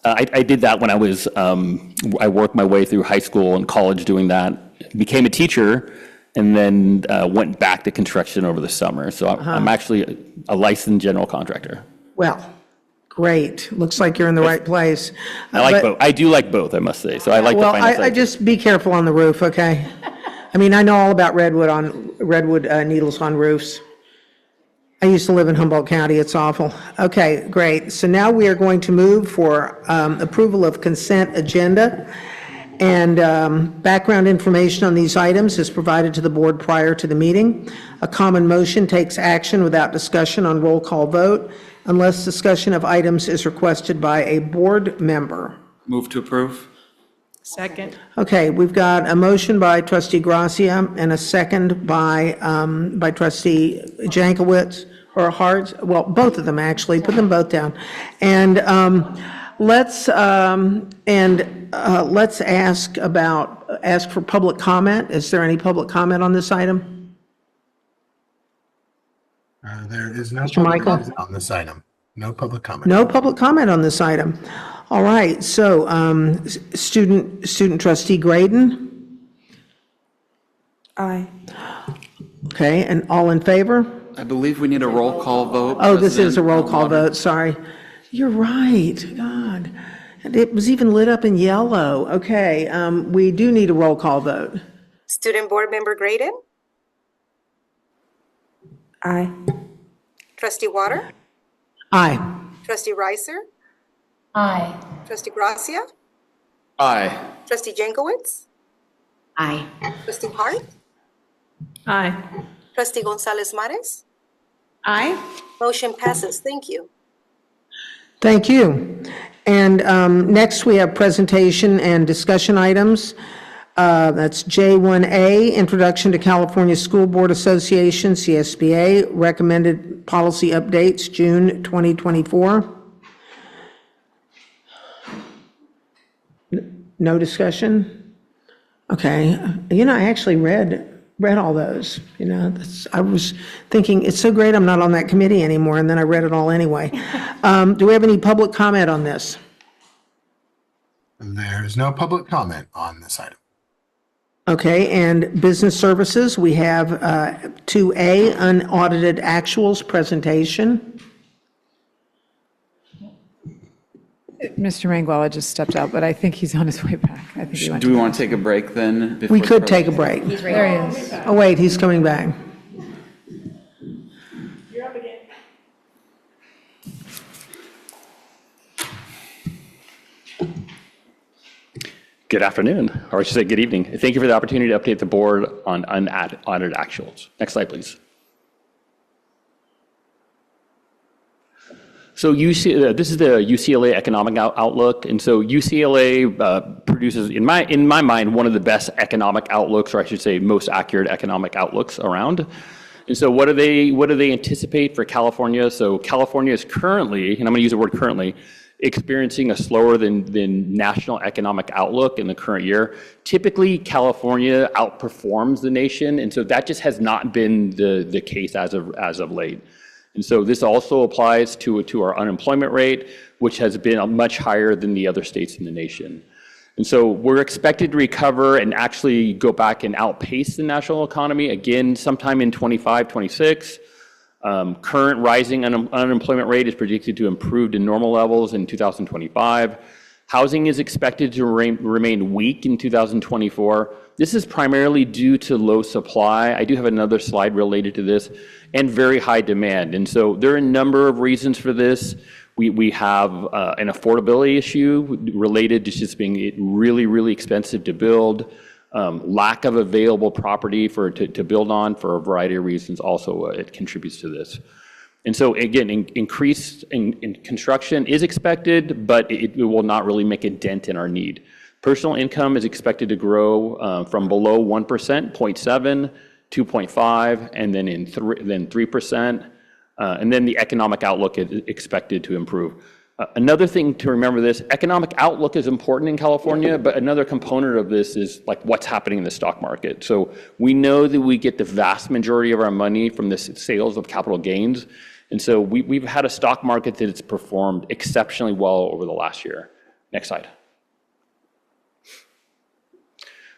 J: I did that when I was, I worked my way through high school and college doing that, became a teacher, and then went back to construction over the summer. So I'm actually a licensed general contractor.
A: Well, great. Looks like you're in the right place.
J: I like both. I do like both, I must say. So I like the finance side.
A: I just be careful on the roof, okay? I mean, I know all about redwood needles on roofs. I used to live in Humboldt County. It's awful. Okay, great. So now we are going to move for approval of consent agenda. And background information on these items is provided to the board prior to the meeting. A common motion takes action without discussion on roll call vote unless discussion of items is requested by a board member.
E: Move to approve.
P: Second.
A: Okay, we've got a motion by trustee Gracia and a second by trustee Jankowicz or Hart. Well, both of them actually. Put them both down. And let's ask for public comment. Is there any public comment on this item?
B: There is no
A: Mr.
B: public
A: Michael?
B: comment on this item. No public comment.
A: No public comment on this item. All right, so student trustee Graydon?
K: Aye.
A: Okay, and all in favor?
E: I believe we need a roll call vote.
A: Oh, this is a
E: President
A: roll call
E: Water.
A: vote, sorry. You're right, God. And it was even lit up in yellow. Okay, we do need a roll call vote.
K: Student Board Member Graydon? Aye. Trustee Water?
A: Aye.
K: Trustee Reiser?
G: Aye.
K: Trustee Gracia?
E: Aye.
K: Trustee Jankowicz?
D: Aye.
K: Trustee Hart?
P: Aye.
K: Trustee Gonzalez Mares?
P: Aye.
K: Motion passes. Thank you.
A: Thank you. And next, we have presentation and discussion items. That's J1A, Introduction to California School Board Association, CSBA, Recommended Policy Updates, June 2024. No discussion? Okay. You know, I actually read all those. You know, I was thinking, it's so great I'm not on that committee anymore, and then I read it all anyway. Do we have any public comment on this?
B: There's no public comment on this item.
A: Okay, and business services, we have 2A, unaudited actuals presentation.
F: Mr. Manguala just stepped out, but I think he's on his way back. I think he went
E: Do we want to take a break then?
A: We
E: before
A: could take a break.
F: There he is.
A: Oh, wait, he's coming back.
J: Good afternoon, or I should say good evening. Thank you for the opportunity to update the board on unaudited actuals. Next slide, please. So this is the UCLA Economic Outlook, and so UCLA produces, in my mind, one of the best economic outlooks, or I should say, most accurate economic outlooks around. And so, what do they anticipate for California? So, California is currently, and I'm going to use the word currently, experiencing a slower than national economic outlook in the current year. Typically, California outperforms the nation, and so that just has not been the case as of late. And so this also applies to our unemployment rate, which has been much higher than the other states in the nation. And so we're expected to recover and actually go back and outpace the national economy again sometime in 25, 26. Current rising unemployment rate is predicted to improve to normal levels in 2025. Housing is expected to remain weak in 2024. This is primarily due to low supply. I do have another slide related to this, and very high demand. And so there are a number of reasons for this. We have an affordability issue related to just being really, really expensive to build. Lack of available property to build on for a variety of reasons also it contributes to this. And so again, increase in construction is expected, but it will not really make a dent in our need. Personal income is expected to grow from below 1%, 0.7, 2.5, and then 3%. And then the economic outlook is expected to improve. Another thing to remember this, economic outlook is important in California, but another component of this is like what's happening in the stock market. So we know that we get the vast majority of our money from the sales of capital gains. And so we've had a stock market that has performed exceptionally well over the last year. Next slide.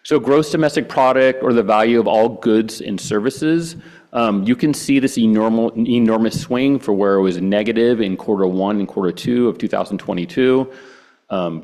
J: So gross domestic product, or the value of all goods and services, you can see this enormous swing for where it was negative in Q1 and Q2 of 2022.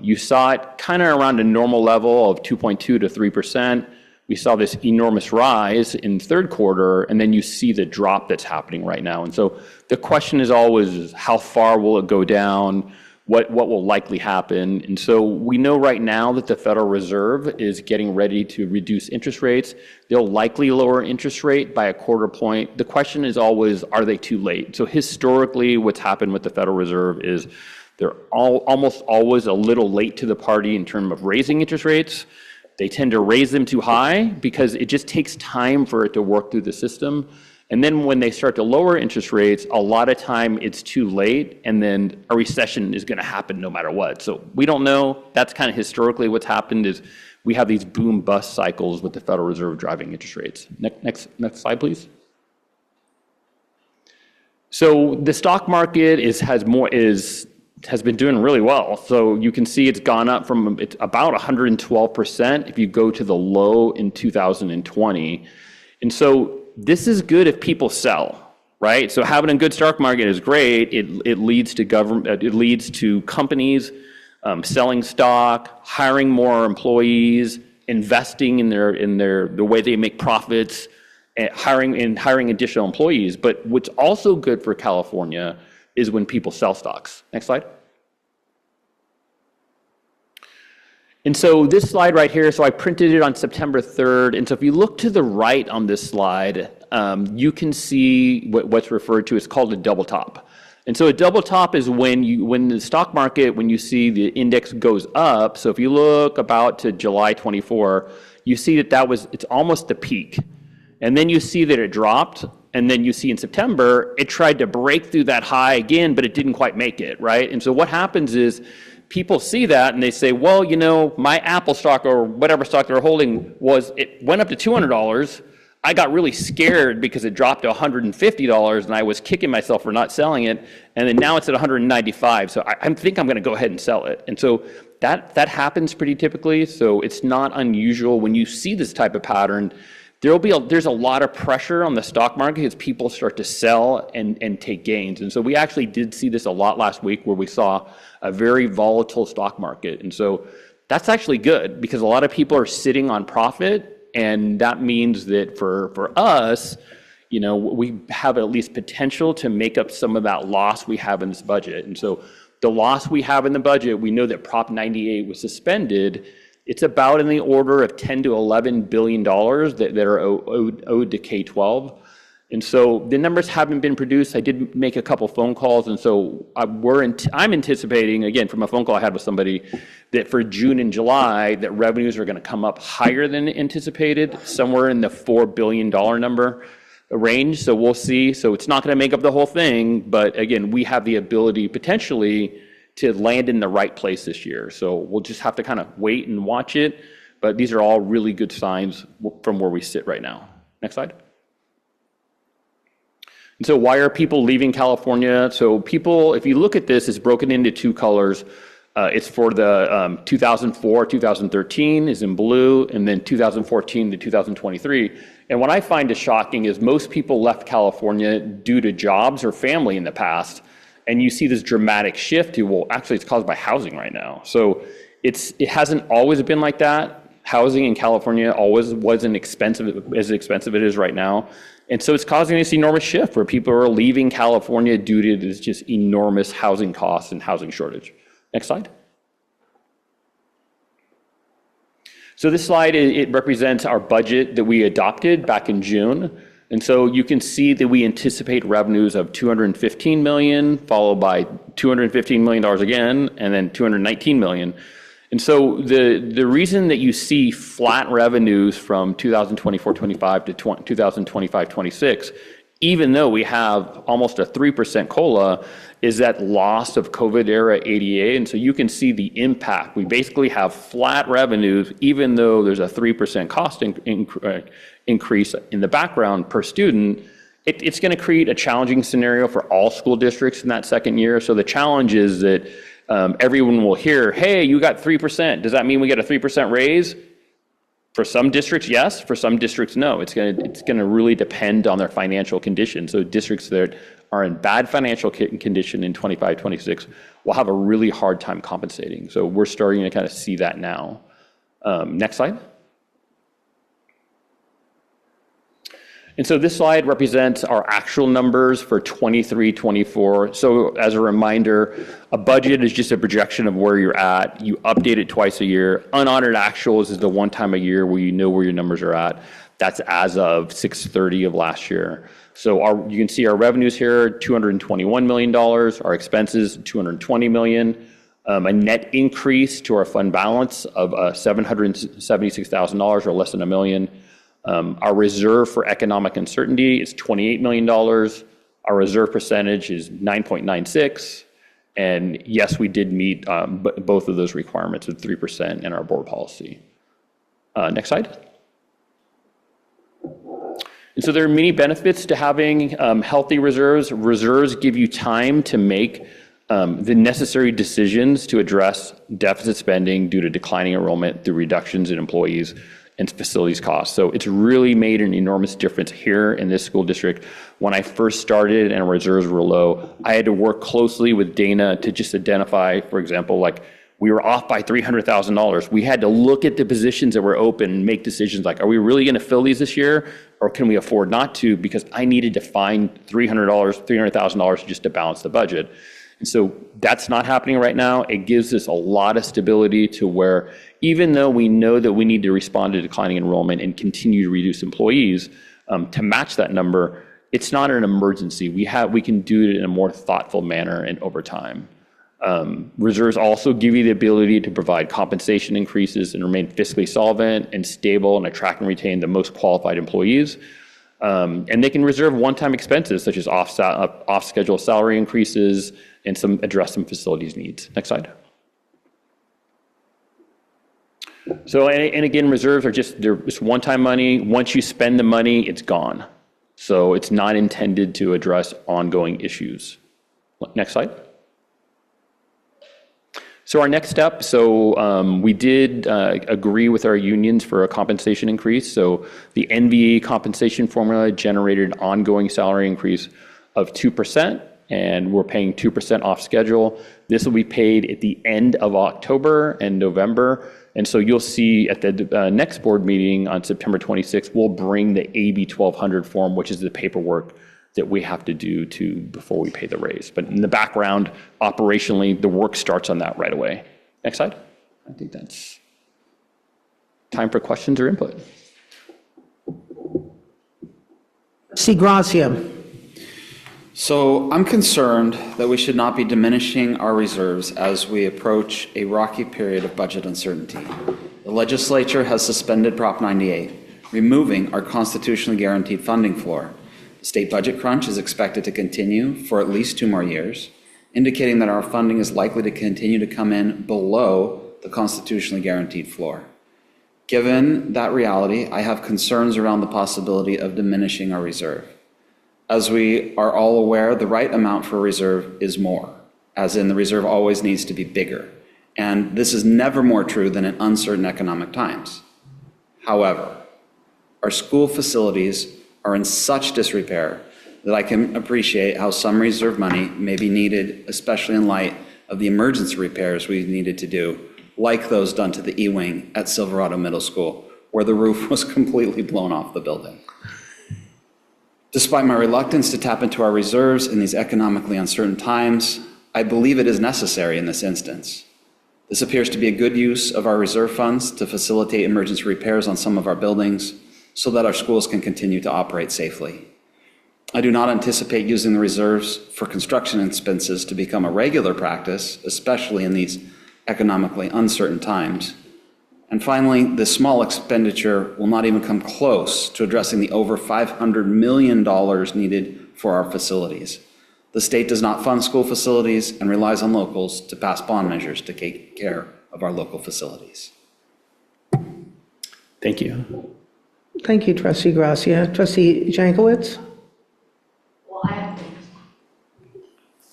J: You saw it kind of around a normal level of 2.2 to 3%. we saw this enormous rise in third quarter, and then you see the drop that's happening right now. And so the question is always, how far will it go down? What will likely happen? And so we know right now that the Federal Reserve is getting ready to reduce interest rates. They'll likely lower interest rate by 1/4 point. The question is always, are they too late? So historically, what's happened with the Federal Reserve is they're almost always a little late to the party in terms of raising interest rates. They tend to raise them too high because it just takes time for it to work through the system. And then when they start to lower interest rates, a lot of time it's too late, and then a recession is going to happen no matter what. So we don't know. That's kind of historically what's happened is we have these boom-bust cycles with the Federal Reserve driving interest rates. Next slide, please. So the stock market has been doing really well. So you can see it's gone up from it's about 112% if you go to the low in 2020. And so this is good if people sell, right? So having a good stock market is great. It leads to government. It leads to companies selling stock, hiring more employees, investing in the way they make profits, and hiring additional employees. But what's also good for California is when people sell stocks. Next slide. And so this slide right here, so I printed it on September 3rd. And so if you look to the right on this slide, you can see what's referred to as called a double top. And so a double top is when the stock market, when you see the index goes up. So if you look about to July 24, you see that it's almost the peak. And then you see that it dropped. And then you see in September, it tried to break through that high again, but it didn't quite make it, right? And so what happens is people see that and they say, well, you know, my Apple stock or whatever stock they're holding it went up to $200. I got really scared because it dropped to $150 and I was kicking myself for not selling it. And then now it's at $195. So I think I'm going to go ahead and sell it. And so that happens pretty typically. So it's not unusual when you see this type of pattern. There's a lot of pressure on the stock market as people start to sell and take gains. And so we actually did see this a lot last week where we saw a very volatile stock market. And so that's actually good because a lot of people are sitting on profit. And that means that for us, you know, we have at least potential to make up some of that loss we have in this budget. And so the loss we have in the budget, we know that Prop 98 was suspended. It's about in the order of $10 to $11 billion that are owed to K-12. And so the numbers haven't been produced. I did make a couple phone calls. And so I'm anticipating, again, from a phone call I had with somebody, that for June and July, that revenues are going to come up higher than anticipated, somewhere in the $4 billion number range. So we'll see. So it's not going to make up the whole thing. But again, we have the ability potentially to land in the right place this year. So we'll just have to kind of wait and watch it. But these are all really good signs from where we sit right now. Next slide. And so why are people leaving California? So people, if you look at this, it's broken into two colors. It's for the 2004, 2013 is in blue, and then 2014 to 2023. And what I find is shocking is most people left California due to jobs or family in the past. And you see this dramatic shift to, well, actually it's caused by housing right now. So it hasn't always been like that. Housing in California always wasn't as expensive it is right now. And so it's causing this enormous shift where people are leaving California due to this just enormous housing costs and housing shortage. Next slide. So this slide, it represents our budget that we adopted back in June. And so you can see that we anticipate revenues of $215 million, followed by $215 million again, and then $219 million. And so the reason that you see flat revenues from 2024-25 to 2025-26, even though we have almost a 3% COLA, is that loss of COVID-era ADA. And so you can see the impact. We basically have flat revenues, even though there's a 3% cost increase in the background per student. It's going to create a challenging scenario for all school districts in that second year. So the challenge is that everyone will hear, hey, you got 3%. Does that mean we get a 3% raise? For some districts, yes. For some districts, no. It's going to really depend on their financial condition. So districts that are in bad financial condition in 25-26 will have a really hard time compensating. So we're starting to kind of see that now. Next slide. And so this slide represents our actual numbers for 23, 24. So as a reminder, a budget is just a projection of where you're at. You update it twice a year. Unaudited actuals is the one time a year where you know where your numbers are at. That's as of 6/30 of last year. So you can see our revenues here, $221 million. Our expenses, $220 million. A net increase to our fund balance of $776,000 or less than $1 million. Our reserve for economic uncertainty is $28 million. Our reserve percentage is 9.96. And yes, we did meet both of those requirements of 3% in our board policy. Next slide. And so there are many benefits to having healthy reserves. Reserves give you time to make the necessary decisions to address deficit spending due to declining enrollment through reductions in employees and facilities costs. So it's really made an enormous difference here in this school district. When I first started and reserves were low, I had to work closely with Dana to just identify, for example, like we were off by $300,000. We had to look at the positions that were open and make decisions like, are we really going to fill these this year? Or can we afford not to? Because I needed to find $300,000 just to balance the budget. And so that's not happening right now. It gives us a lot of stability to where even though we know that we need to respond to declining enrollment and continue to reduce employees to match that number, it's not an emergency. We can do it in a more thoughtful manner and over time. Reserves also give you the ability to provide compensation increases and remain fiscally solvent and stable and attract and retain the most qualified employees. And they can reserve one-time expenses such as off-schedule salary increases and address some facilities needs. Next slide. So, and again, reserves are they're just one-time money. Once you spend the money, it's gone. So it's not intended to address ongoing issues. Next slide. So our next step, we did agree with our unions for a compensation increase. So the NVE compensation formula generated an ongoing salary increase of 2%, and we're paying 2% off schedule. This will be paid at the end of October and November. And so you'll see at the next board meeting on September 26th, we'll bring the AB 1200 form, which is the paperwork that we have to do before we pay the raise. But in the background, operationally, the work starts on that right away. Next slide. I think that's time for questions or input.
A: Trustee Gracia.
E: So I'm concerned that we should not be diminishing our reserves as we approach a rocky period of budget uncertainty. The legislature has suspended Prop 98, removing our constitutionally guaranteed funding floor. The state budget crunch is expected to continue for at least 2 more years, indicating that our funding is likely to continue to come in below the constitutionally guaranteed floor. Given that reality, I have concerns around the possibility of diminishing our reserve. As we are all aware, the right amount for a reserve is more, as in the reserve always needs to be bigger. And this is never more true than in uncertain economic times. However, our school facilities are in such disrepair that I can appreciate how some reserve money may be needed, especially in light of the emergency repairs we needed to do, like those done to the E-wing at Silverado Middle School, where the roof was completely blown off the building. Despite my reluctance to tap into our reserves in these economically uncertain times, I believe it is necessary in this instance. This appears to be a good use of our reserve funds to facilitate emergency repairs on some of our buildings so that our schools can continue to operate safely. I do not anticipate using the reserves for construction expenses to become a regular practice, especially in these economically uncertain times. And finally, this small expenditure will not even come close to addressing the over $500 million needed for our facilities. The state does not fund school facilities and relies on locals to pass bond measures to take care of our local facilities.
J: Thank you.
A: Thank you, Trustee Gracia. Trustee Jankowicz?
D: Well,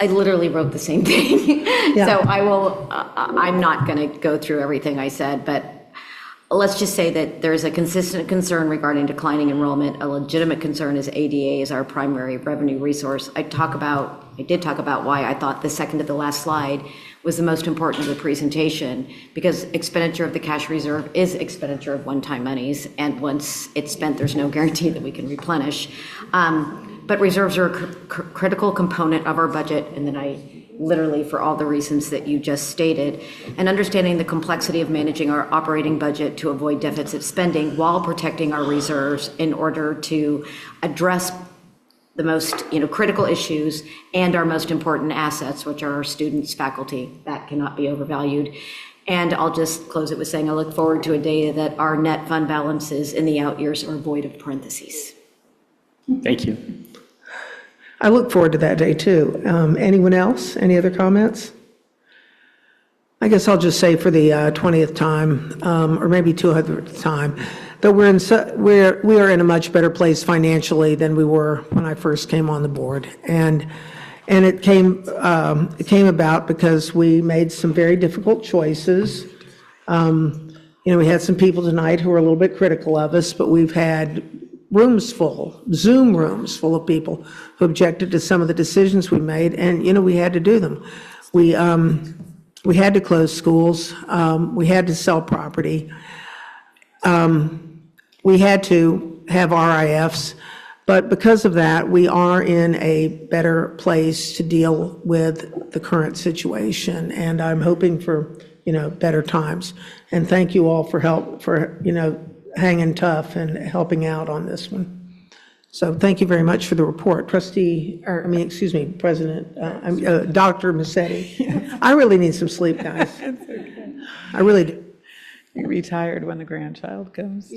D: I literally wrote the same thing. So I'm not going to go through everything I said, but let's just say that there's a consistent concern regarding declining enrollment. A legitimate concern is ADA is our primary revenue resource. I did talk about why I thought the second to the last slide was the most important of the presentation, because expenditure of the cash reserve is expenditure of one-time monies, and once it's spent, there's no guarantee that we can replenish. But reserves are a critical component of our budget, and then literally for all the reasons that you just stated, and understanding the complexity of managing our operating budget to avoid deficit spending while protecting our reserves in order to address the most critical issues and our most important assets, which are our students, faculty. That cannot be overvalued. And I'll just close it with saying I look forward to a day that our net fund balances in the out years are void of parentheses.
J: Thank you.
A: I look forward to that day, too. Anyone else? Any other comments? I guess I'll just say for the 20th time, or maybe 200th time, that we are in a much better place financially than we were when I first came on the board. And it came about because we made some very difficult choices. We had some people tonight who were a little bit critical of us, but we've had Zoom rooms full of people who objected to some of the decisions we made, and, we had to do them. We had to close schools. We had to sell property. We had to have RIFs, but because of that, we are in a better place to deal with the current situation, and I'm hoping for, better times. And thank you all for hanging tough and helping out on this one. So thank you very much for the report. President, Dr. Musetti. I really need some sleep, guys. I really do.
F: You retired when the grandchild comes.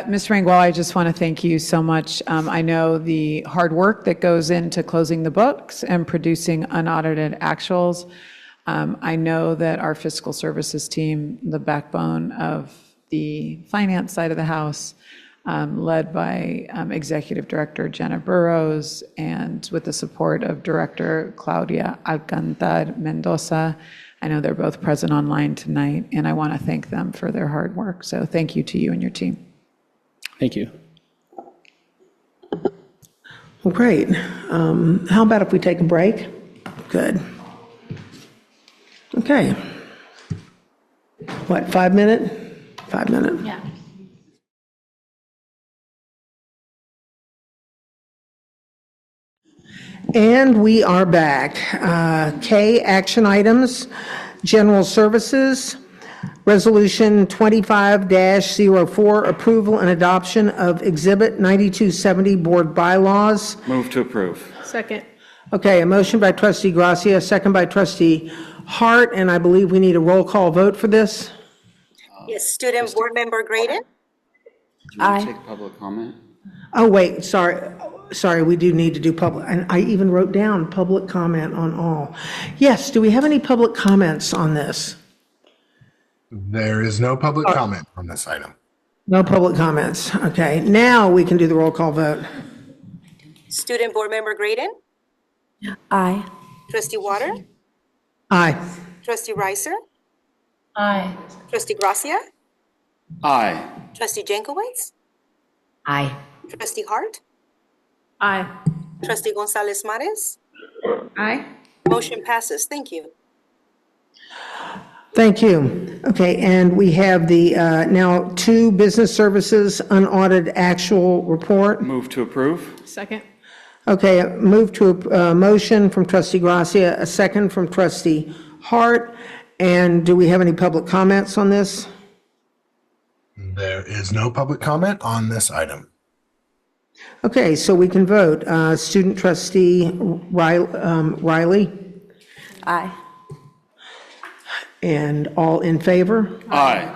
F: Ms. Rangwell, I just want to thank you so much. I know the hard work that goes into closing the books and producing unaudited actuals. I know that our fiscal services team, the backbone of the finance side of the house, led by Executive Director Jenna Burrows and with the support of Director Claudia Alcantar Mendoza. I know they're both present online tonight, and I want to thank them for their hard work. So thank you to you and your team.
J: Thank you.
A: Well, great. How about if we take a break? Good. Okay. What, 5 minutes? 5 minutes.
G: Yeah.
A: And we are back. K, action items, general services, resolution 25-04, approval and adoption of Exhibit 9270 board bylaws.
E: Move to approve.
P: Second.
A: Okay, a motion by trustee Gracia, a second by trustee Hart, and I believe we need a roll call vote for this.
K: Yes, Student Board Member Graydon?
E: Do you want to take public comment?
A: Oh, wait, sorry, we do need to do public, and I even wrote down public comment on all. Yes, do we have any public comments on this?
B: There is no public comment on this item.
A: No public comments. Okay, now we can do the roll call vote.
K: Student Board Member Graydon?
W: Aye.
K: Trustee Water?
A: Aye.
K: Trustee Reiser?
G: Aye.
K: Trustee Gracia?
E: Aye.
K: Trustee Jankowicz?
D: Aye.
K: Trustee Hart?
P: Aye.
K: Trustee Gonzalez Mares?
A: Aye.
K: Motion passes. Thank you.
A: Thank you. Okay, and we have the now 2 business services unaudited actual report.
E: Move to approve.
P: Second.
A: Okay, move to a motion from trustee Gracia, a second from trustee Hart. And do we have any public comments on this?
B: There is no public comment on this item.
A: Okay, so we can vote. Student trustee Riley?
W: Aye.
A: And all in favor?
E: Aye.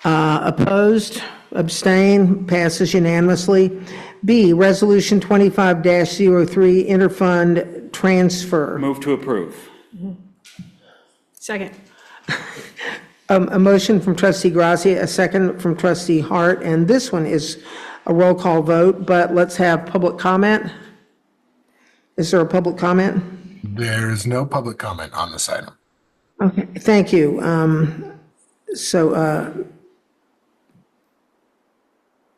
A: Opposed? Abstain? Passes unanimously. B, Resolution 25-03, interfund transfer.
E: Move to approve.
P: Second.
A: A motion from trustee Gracia, a second from trustee Hart, and this one is a roll call vote, but let's have public comment. Is there a public comment?
B: There is no public comment on this item.
A: Okay, thank you.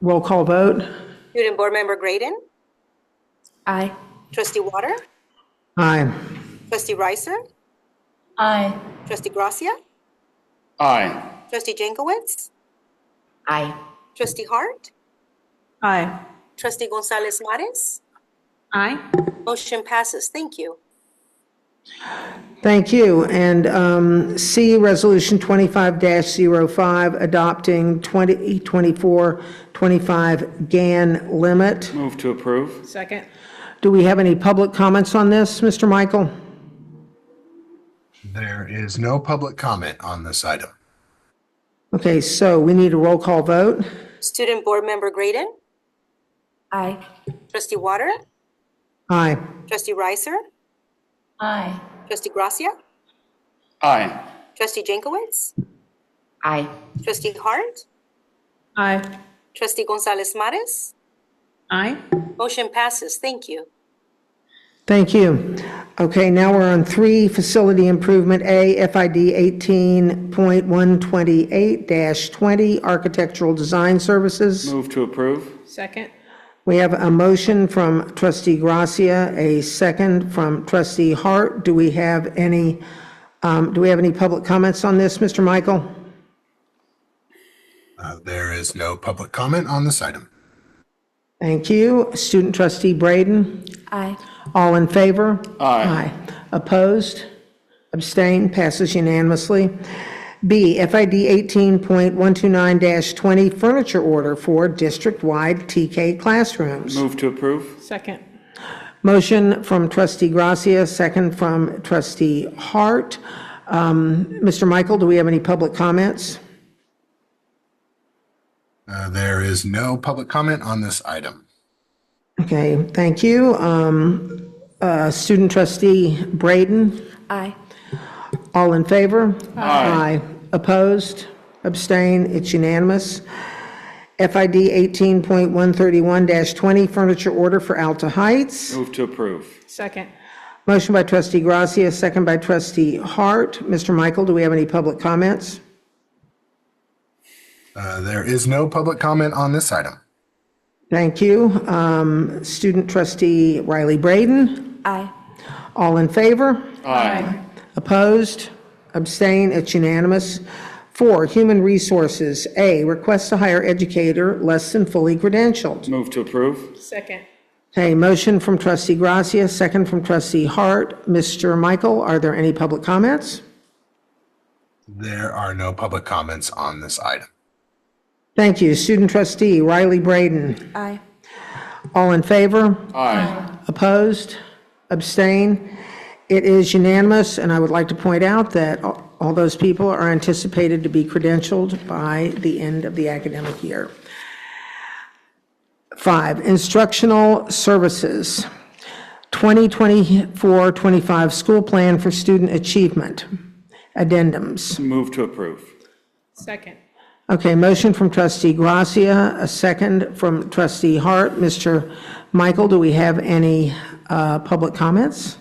A: Roll call vote.
K: Student Board Member Graydon?
W: Aye.
K: Trustee Water?
A: Aye.
K: Trustee Ricer?
G: Aye.
K: Trustee Gracia?
E: Aye.
K: Trustee Jankowicz?
D: Aye.
K: Trustee Hart?
P: Aye.
K: Trustee Gonzalez Mares?
C: Aye.
K: Motion passes. Thank you.
A: Thank you. And C, Resolution 25-05, adopting 2024-25 GAN limit.
E: Move to approve.
P: Second.
A: Do we have any public comments on this, Mr. Michael?
B: There is no public comment on this item.
A: Okay, so we need a roll call vote.
K: Student Board Member Graydon?
D: Aye.
K: Trustee Water?
A: Aye.
K: Trustee Ricer?
G: Aye.
K: Trustee Gracia?
E: Aye.
K: Trustee Jankowicz?
D: Aye.
K: Trustee Hart?
P: Aye.
K: Trustee Gonzalez Mares?
C: Aye.
K: Motion passes. Thank you.
A: Thank you. Okay, now we're on 3, facility improvement A, FID 18.128-20, architectural design services.
E: Move to approve.
P: Second.
A: We have a motion from trustee Gracia, a second from trustee Hart. Do we have any public comments on this, Mr. Michael?
B: There is no public comment on this item.
A: Thank you. Student trustee Braden?
D: Aye.
A: All in favor?
E: Aye.
A: Opposed? Abstained? Passes unanimously. B, FID 18.129-20, furniture order for district-wide TK classrooms.
E: Move to approve.
P: Second.
A: Motion from trustee Gracia, second from trustee Hart. Mr. Michael, do we have any public comments?
B: There is no public comment on this item.
A: Okay, thank you. Student trustee Braden?
D: Aye.
A: All in favor?
E: Aye.
A: Opposed? Abstain? It's unanimous. FID 18.131-20, furniture order for Alta Heights.
E: Move to approve.
P: Second.
A: Motion by trustee Gracia, second by trustee Hart. Mr. Michael, do we have any public comments?
B: There is no public comment on this item.
A: Thank you. Student trustee Riley Braden?
D: Aye.
A: All in favor?
E: Aye.
A: Opposed? Abstain? It's unanimous. 4, human resources. A, request to hire educator less than fully credentialed.
E: Move to approve.
P: Second.
A: Okay, motion from trustee Gracia, second from trustee Hart. Mr. Michael, are there any public comments?
B: There are no public comments on this item.
A: Thank you. Student trustee Riley Braden.
D: Aye.
A: All in favor?
E: Aye.
A: Opposed? Abstain? It is unanimous, and I would like to point out that all those people are anticipated to be credentialed by the end of the academic year. 5, instructional services. 2024-25 school plan for student achievement. Addendums.
E: Move to approve.
P: Second.
A: Okay, motion from trustee Gracia, a second from trustee Hart. Mr. Michael, do we have any public comments?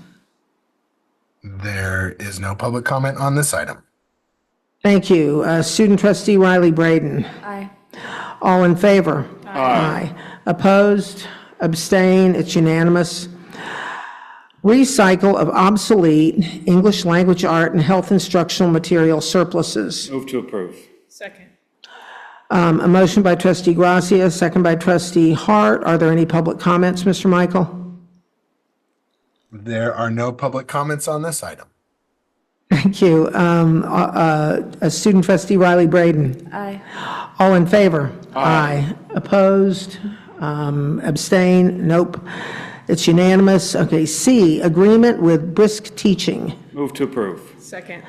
B: There is no public comment on this item.
A: Thank you. Student trustee Riley Braden.
D: Aye.
A: All in favor?
E: Aye.
A: Opposed? Abstain? It's unanimous. Recycle of obsolete English language, art, and health instructional material surpluses.
E: Move to approve.
P: Second.
A: A motion by trustee Gracia, second by trustee Hart. Are there any public comments, Mr. Michael?
B: There are no public comments on this item.
A: Thank you. Student trustee Riley Braden.
D: Aye.
A: All in favor?
E: Aye.
A: Opposed? Abstain? Nope. It's unanimous. Okay, C, agreement with Brisk Teaching.
E: Move to approve.
P: Second.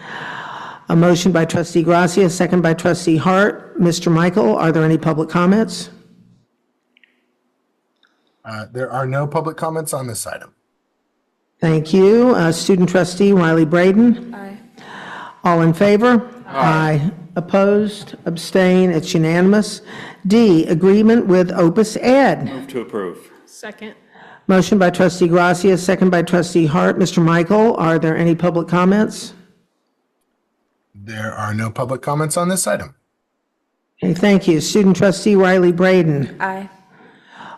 A: A motion by trustee Gracia, second by trustee Hart. Mr. Michael, are there any public comments?
B: There are no public comments on this item.
A: Thank you. Student trustee Riley Braden.
D: Aye.
A: All in favor?
E: Aye.
A: Opposed? Abstain? It's unanimous. D, agreement with Opus Ed.
E: Move to approve.
P: Second.
A: Motion by trustee Gracia, second by trustee Hart. Mr. Michael, are there any public comments?
B: There are no public comments on this item.
A: Okay, thank you. Student trustee Riley Braden.
D: Aye.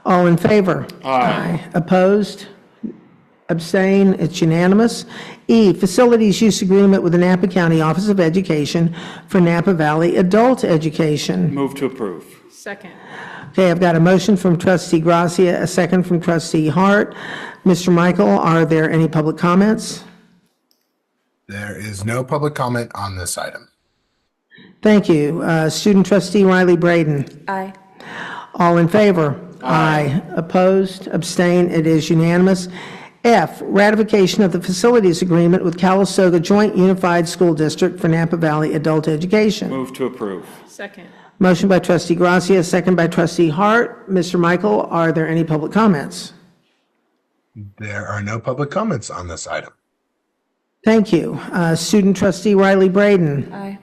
A: All in favor?
E: Aye.
A: Opposed? Abstain? It's unanimous. E, Facilities Use Agreement with the Napa County Office of Education for Napa Valley Adult Education.
E: Move to approve.
P: Second.
A: Okay, I've got a motion from trustee Gracia, a second from trustee Hart. Mr. Michael, are there any public comments?
B: There is no public comment on this item.
A: Thank you. Student trustee Riley Braden.
H: Aye.
A: All in favor? Aye. Opposed? Abstain? It is unanimous. F, ratification of the facilities agreement with Calistoga Joint Unified School District for Napa Valley Adult Education.
E: Move to approve.
P: Second.
A: Motion by trustee Gracia, second by trustee Hart. Mr. Michael, are there any public comments?
B: There are no public comments on this item.
A: Thank you. Student trustee Riley Braden.
H: Aye.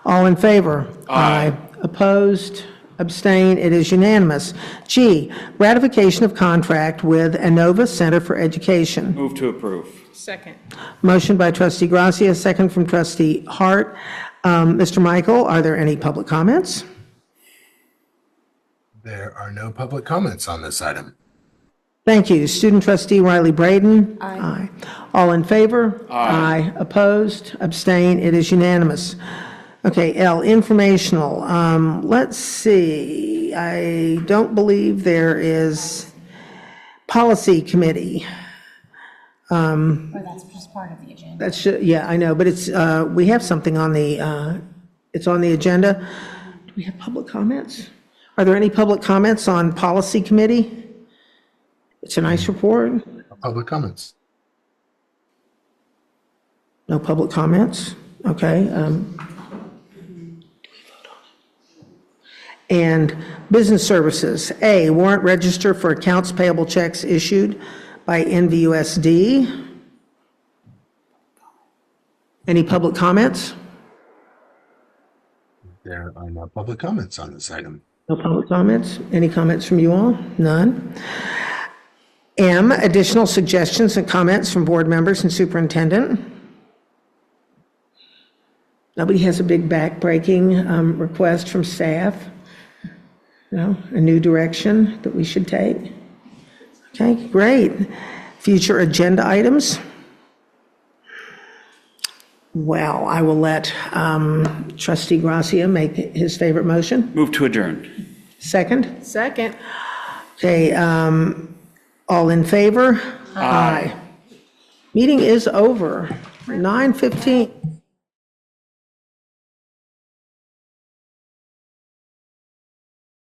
A: All in favor?
E: Aye.
A: Opposed? Abstain? It is unanimous. G, ratification of contract with Inova Center for Education.
E: Move to approve.
P: Second.
A: Motion by trustee Gracia, second from trustee Hart. Mr. Michael, are there any public comments?
B: There are no public comments on this item.
A: Thank you. Student trustee Riley Braden.
H: Aye.
A: All in favor?
E: Aye.
A: Opposed? Abstain? It is unanimous. Okay, L, informational. Let's see. I don't believe there is policy committee.
G: Or that's just part of the agenda.
A: That's, yeah, I know, but it's, we have something on the, it's on the agenda. Do we have public comments? Are there any public comments on policy committee? It's a nice report.
B: No public comments.
A: No public comments? Okay. And business services. A, warrant register for accounts payable checks issued by NVUSD. Any public comments?
B: There are no public comments on this item.
A: No public comments? Any comments from you all? None. M, additional suggestions and comments from board members and superintendent. Nobody has a big back-breaking request from staff? No, a new direction that we should take? Okay, great. Future agenda items? Well, I will let trustee Gracia make his favorite motion.
E: Move to adjourn.
A: Second?
P: Second.
A: Okay, all in favor? Aye. Meeting is over, 9:15.